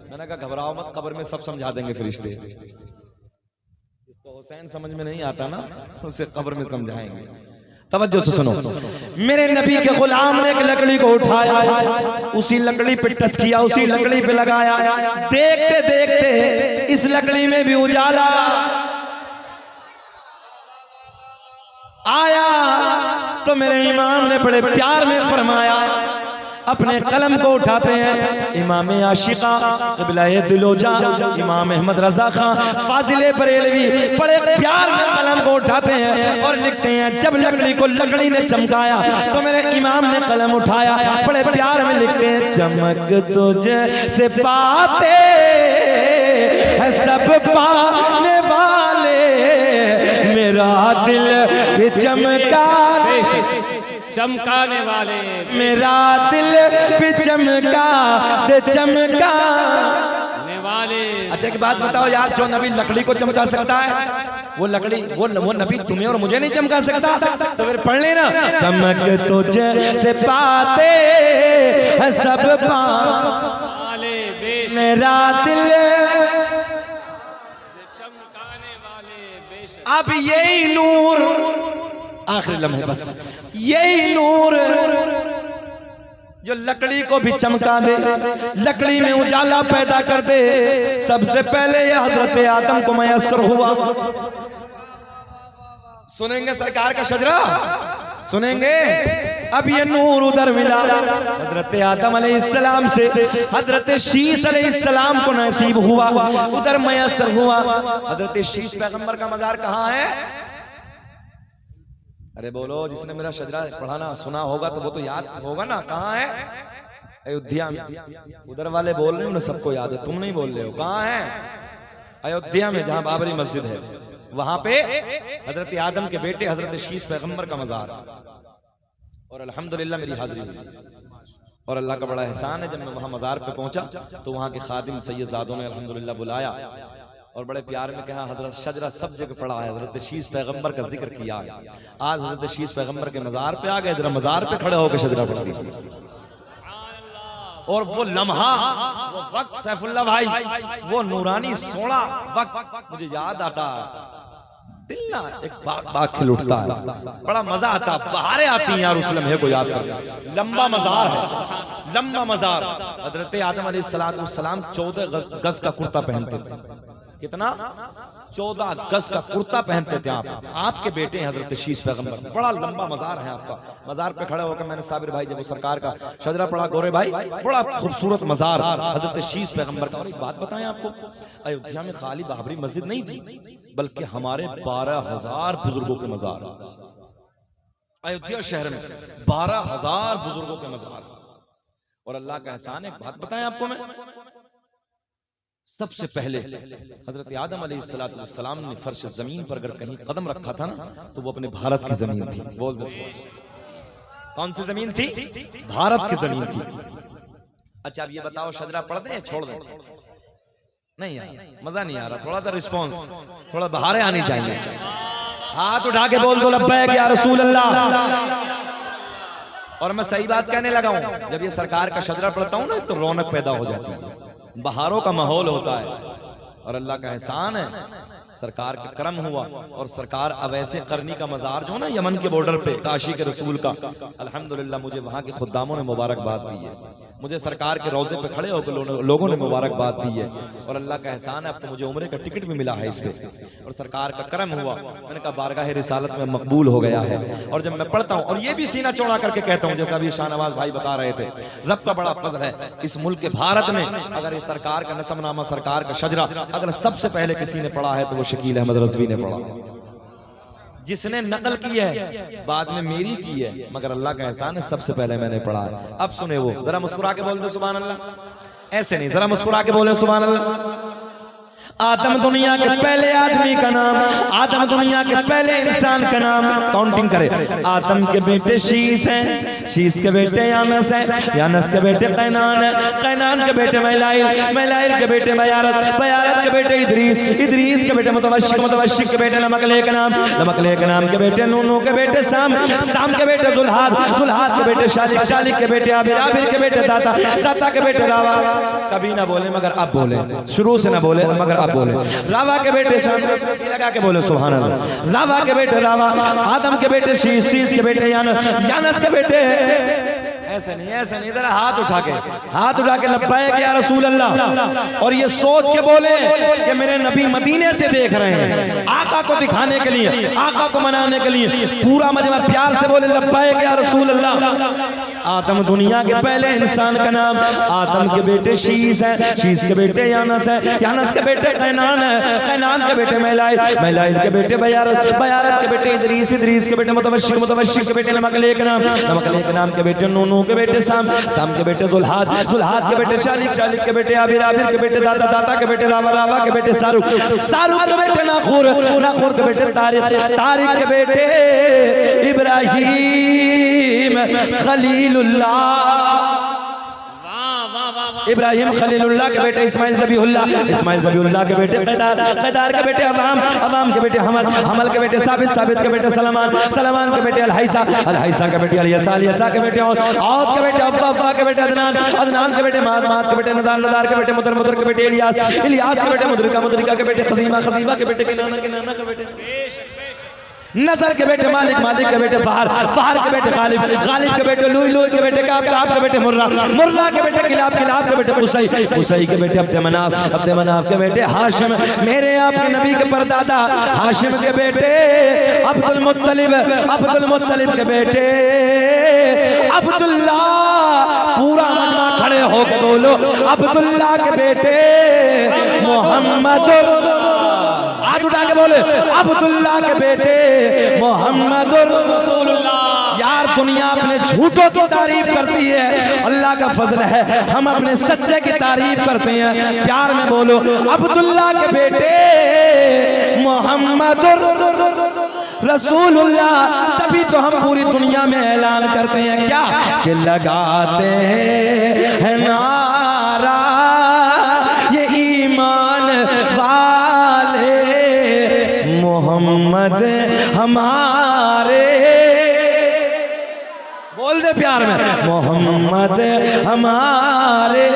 मैंने कहा घबराओ मत, कब्र में सब समझा देंगे फरिश्ते। जिसको हुसैन समझ में नहीं आता ना, उसे कब्र में समझाएंगे। तवज्जो से सुनो, मेरे नबी के गुलाम ने एक लकड़ी को उठाया, उसी लकड़ी पे टच किया, उसी लकड़ी पे लगाया। देखते देखते इस लकड़ी में भी उजाला आया, तो मेरे इमाम ने बड़े प्यार में फरमाया, अपने कलम को उठाते हैं इमाम आशिका क़िबला-ए दिलोजा इमाम अहमद रजा खां फाजिले बरेलवी, बड़े प्यार में कलम को उठाते हैं और लिखते हैं। जब लकड़ी को लकड़ी ने चमकाया तो मेरे इमाम ने कलम उठाया, बड़े प्यार में लिखते हैं, चमक तुझे से पाते है सब पाने वाले, मेरा दिल भी चमका, चमकाने वाले, मेरा दिल भी चमका दे चमकाने वाले। अच्छा एक बात बताओ यार, जो नबी लकड़ी को चमका सकता है, वो लकड़ी वो नबी तुम्हें और मुझे नहीं चमका सकता? तो फिर पढ़ लेना, चमक तुझे से पाते है सब पाने, मेरा दिल चमकाने वाले। अब यही नूर, आखिरी लम्हे बस, यही नूर जो लकड़ी को भी चमका दे, लकड़ी में उजाला पैदा कर दे, सबसे पहले ये हजरत आदम को मयस्सर हुआ। सुनेंगे सरकार का शजरा, सुनेंगे। अब ये नूर उधर मिला हजरत आदम अलैहिस्सलाम से, हजरत शीश अलैहिस्सलाम को नसीब हुआ, उधर मयस्सर हुआ। हजरत शीश पैगंबर का मजार कहाँ है? अरे बोलो, जिसने मेरा शजरा पढ़ाना सुना होगा तो वो तो याद होगा ना, कहाँ है? अयोध्या में। उधर वाले बोल रहे हो ना, सबको याद है, तुम नहीं बोल रहे हो। कहाँ है? अयोध्या में, जहाँ बाबरी मस्जिद है, वहां पे हजरत आदम के बेटे हजरत शीश पैगंबर का मजार। और अल्हम्दुलिल्लाह मेरी हाजिरी हुई, और अल्लाह का बड़ा एहसान है, जब मैं वहां मजार पे पहुंचा तो वहां के खादिम सैयदजादों ने अल्हम्दुलिल्लाह बुलाया और बड़े प्यार में कहा, हजरत शजरा सब जगह पड़ा है, हजरत शीश पैगंबर का जिक्र किया है। आज हजरत शीश पैगंबर के मजार पे आ गए, जरा मजार पे खड़े होकर शजरा पढ़ दी। और वो लम्हा, वो वक्त सैफुल्लाह भाई, वो नूरानी सोना वक्त मुझे याद आता है, दिल ना एक बाग खिल उठता है, बड़ा मजा आता है, बहारें आती हैं यार उस लम्हे को याद कर। लंबा मजार है, लंबा मजार। हजरत आदम अलैहिस्सलाम 14 गज का कुर्ता पहनते थे। कितना? 14 गज का कुर्ता पहनते थे आप। आपके बेटे हजरत शीश पैगंबर, बड़ा लंबा मजार है आपका। मजार पे खड़े होकर मैंने साबिर भाई जब वो सरकार का शजरा पढ़ा, गोरे भाई बड़ा खूबसूरत मजार हजरत शीश पैगंबर का। और एक बात बताएं आपको, अयोध्या में खाली बाबरी मस्जिद नहीं थी, बल्कि हमारे 12,000 बुजुर्गों के मजार अयोध्या शहर में, 12,000 बुजुर्गों के मजार। और अल्लाह का एहसान है, एक बात बताएं आपको मैं, सबसे पहले हजरत आदम अलैहिस्सलाम ने फर्श जमीन पर अगर कहीं कदम रखा था ना तो वो अपने भारत की जमीन थी। बोल दो कौन सी जमीन थी? भारत की जमीन थी। अच्छा अब ये बताओ शजरा पढ़ दें छोड़ दें? नहीं यार मजा नहीं आ रहा, थोड़ा सा रिस्पॉन्स, थोड़ा बहारें आनी चाहिए। हाथ उठा के बोल दो लब्बैक या रसूल अल्लाह। और मैं सही बात कहने लगा हूं, जब ये सरकार का शजरा पढ़ता हूं ना तो रौनक पैदा हो जाती है, बहारों का माहौल होता है। और अल्लाह का एहसान है, सरकार का करम हुआ और सरकार अब ऐसे करनी का मजार जो ना यमन के बॉर्डर पे काशी के रसूल का, अल्हम्दुलिल्लाह मुझे वहां के खुद्दामों ने मुबारकबाद दी है, मुझे सरकार के रोजे पे खड़े होकर लोगों ने मुबारकबाद दी है। और अल्लाह का एहसान है अब तो मुझे उम्रे का टिकट भी मिला है इस पे, और सरकार का करम हुआ। मैंने कहा बारगाह रिसालत में मकबूल हो गया है। और जब मैं पढ़ता हूँ और ये भी सीना चौड़ा करके कहता हूँ, जैसा अभी शाहनवाज भाई बता रहे थे, रब का बड़ा फजल है इस मुल्क के भारत में अगर इस सरकार का नसबनामा, सरकार का शजरा अगर सबसे पहले किसी ने पढ़ा है तो वो शकील अहमद रज़वी ने पढ़ा। जिसने नकल की है बाद में मेरी की है, मगर अल्लाह का एहसान है सबसे पहले मैंने पढ़ा है। अब सुने वो, जरा मुस्कुरा के बोल दो सुभान अल्लाह। ऐसे नहीं, जरा मुस्कुरा के बोले सुभान अल्लाह। आदम दुनिया के पहले आदमी का नाम, आदम दुनिया के पहले इंसान का नाम। काउंटिंग करे। आदम के बेटे शीश हैं, शीश के बेटे यानस हैं, यानस के बेटे कैनान है, कैनान के बेटे मैलाइल, मैलाइल के बेटे बयारत, बयारत के बेटे इदरीस, इदरीस के बेटे मुतवश्शिक, मुतवश्शिक के बेटे नमकले का नाम, नमकले के नाम के बेटे नूनू के बेटे साम, साम के बेटे जुल्हाद, जुल्हाद के बेटे शालिक, शालिक के बेटे आबिर, आबिर के बेटे दाता, दाता के बेटे रावा। कभी ना बोले मगर अब बोले, शुरू से ना बोले मगर अब बोले। रावा के बेटे लगा के बोले सुभान अल्लाह। रावा के बेटे रावा, आदम के बेटे शीश, शीश के बेटे यानस, यानस के बेटे। ऐसे नहीं, ऐसे नहीं, जरा हाथ उठा के, हाथ उठा के लब्बैक या रसूल अल्लाह। और ये सोच के बोले कि मेरे नबी मदीने से देख रहे हैं, आका को दिखाने के लिए, आका को मनाने के लिए पूरा मजमा प्यार से बोले लब्बैक या रसूल अल्लाह। आदम दुनिया के पहले इंसान का नाम, आदम के बेटे शीश है, शीश के बेटे यानस है, यानस के बेटे कैनान है, कैनान के बेटे मैलाइल, मैलाइल के बेटे बयारत, बयारत के बेटे इदरीस, इदरीस के बेटे मुतवश्शिक, मुतवश्शिक के बेटे नमकले के नाम, नमकले के नाम के बेटे नूनू के बेटे साम, साम के बेटे जुल्हाद, जुल्हाद के बेटे शालिक, शालिक के बेटे आबिर, आबिर के बेटे दाता, दाता के बेटे रावा, रावा के बेटे सारुक, सारुक के बेटे नाखूर, नाखूर के बेटे तारिक, तारिक के बेटे इब्राहीम खलीलुल्लाह, इब्राहिम खलीलुल्लाह के बेटे इस्माइल ज़बीहुल्लाह, इस्माइल ज़बीहुल्लाह के बेटे कैदार, कैदार के बेटे अवाम, अवाम के बेटे हमल, हमल के बेटे साबित, साबित के बेटे सलमान, सलमान के बेटे अलहैसा, अलहैसा के बेटे अलियसा, अलियसा के बेटे औद के बेटे अब्बा, अब्बा के बेटे अदनान, अदनान के बेटे माद, माद के बेटे नदार, नदार के बेटे मुदर, मुदर के बेटे इलियास, इलियास के बेटे मुदरिका, मुदरिका के बेटे खजीमा, खजीमा के बेटे किनाना, किनाना के बेटे नजर के बेटे मालिक, मालिक के बेटे फहर, फहर के बेटे गालिब, गालिब के बेटे लुई, लुई के बेटे काब, काब के बेटे मुर्रा, मुर्रा के बेटे किलाब, किलाब के बेटे कुसै, कुसै के बेटे अब्द मनाफ, अब्द मनाफ के बेटे हाशिम, मेरे आपके नबी के परदादा हाशिम के बेटे अब्दुल मुत्तलिब, अब्दुल मुत्तलिब के बेटे अब्दुल्ला। पूरा मजमा खड़े होकर बोलो अब्दुल्ला के बेटे मोहम्मद, हाथ उठा के बोले अब्दुल्ला के बेटे मोहम्मद रसूलुल्लाह। यार दुनिया अपने झूठों की तारीफ करती है, अल्लाह का फजल है हम अपने सच्चे की तारीफ करते हैं। प्यार में बोलो अब्दुल्ला के बेटे मोहम्मद रसूलुल्लाह। तभी तो हम पूरी दुनिया में ऐलान करते हैं क्या कि लगाते हैं नारा ये ईमान वाले मोहम्मद हमारे, बोल दे प्यार में मोहम्मद हमारे,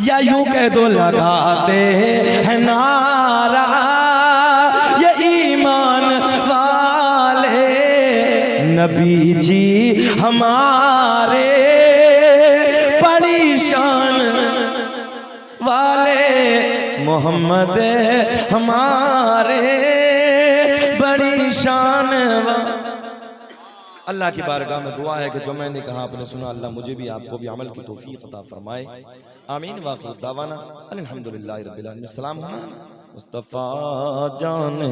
या यूं कह दो लगाते हैं नारा ये ईमान वाले नबी जी हमारे, बड़ी शान वाले मोहम्मद हमारे, बड़ी शान। अल्लाह की बारगाह में दुआ है कि जो मैंने कहा आपने सुना, अल्लाह मुझे भी आपको भी अमल की तौफीक अता फरमाए। आमीन व आखिर दावाना अल्हम्दुलिल्लाहि रब्बिल आलमीन। सलाम मुस्तफ़ा जाने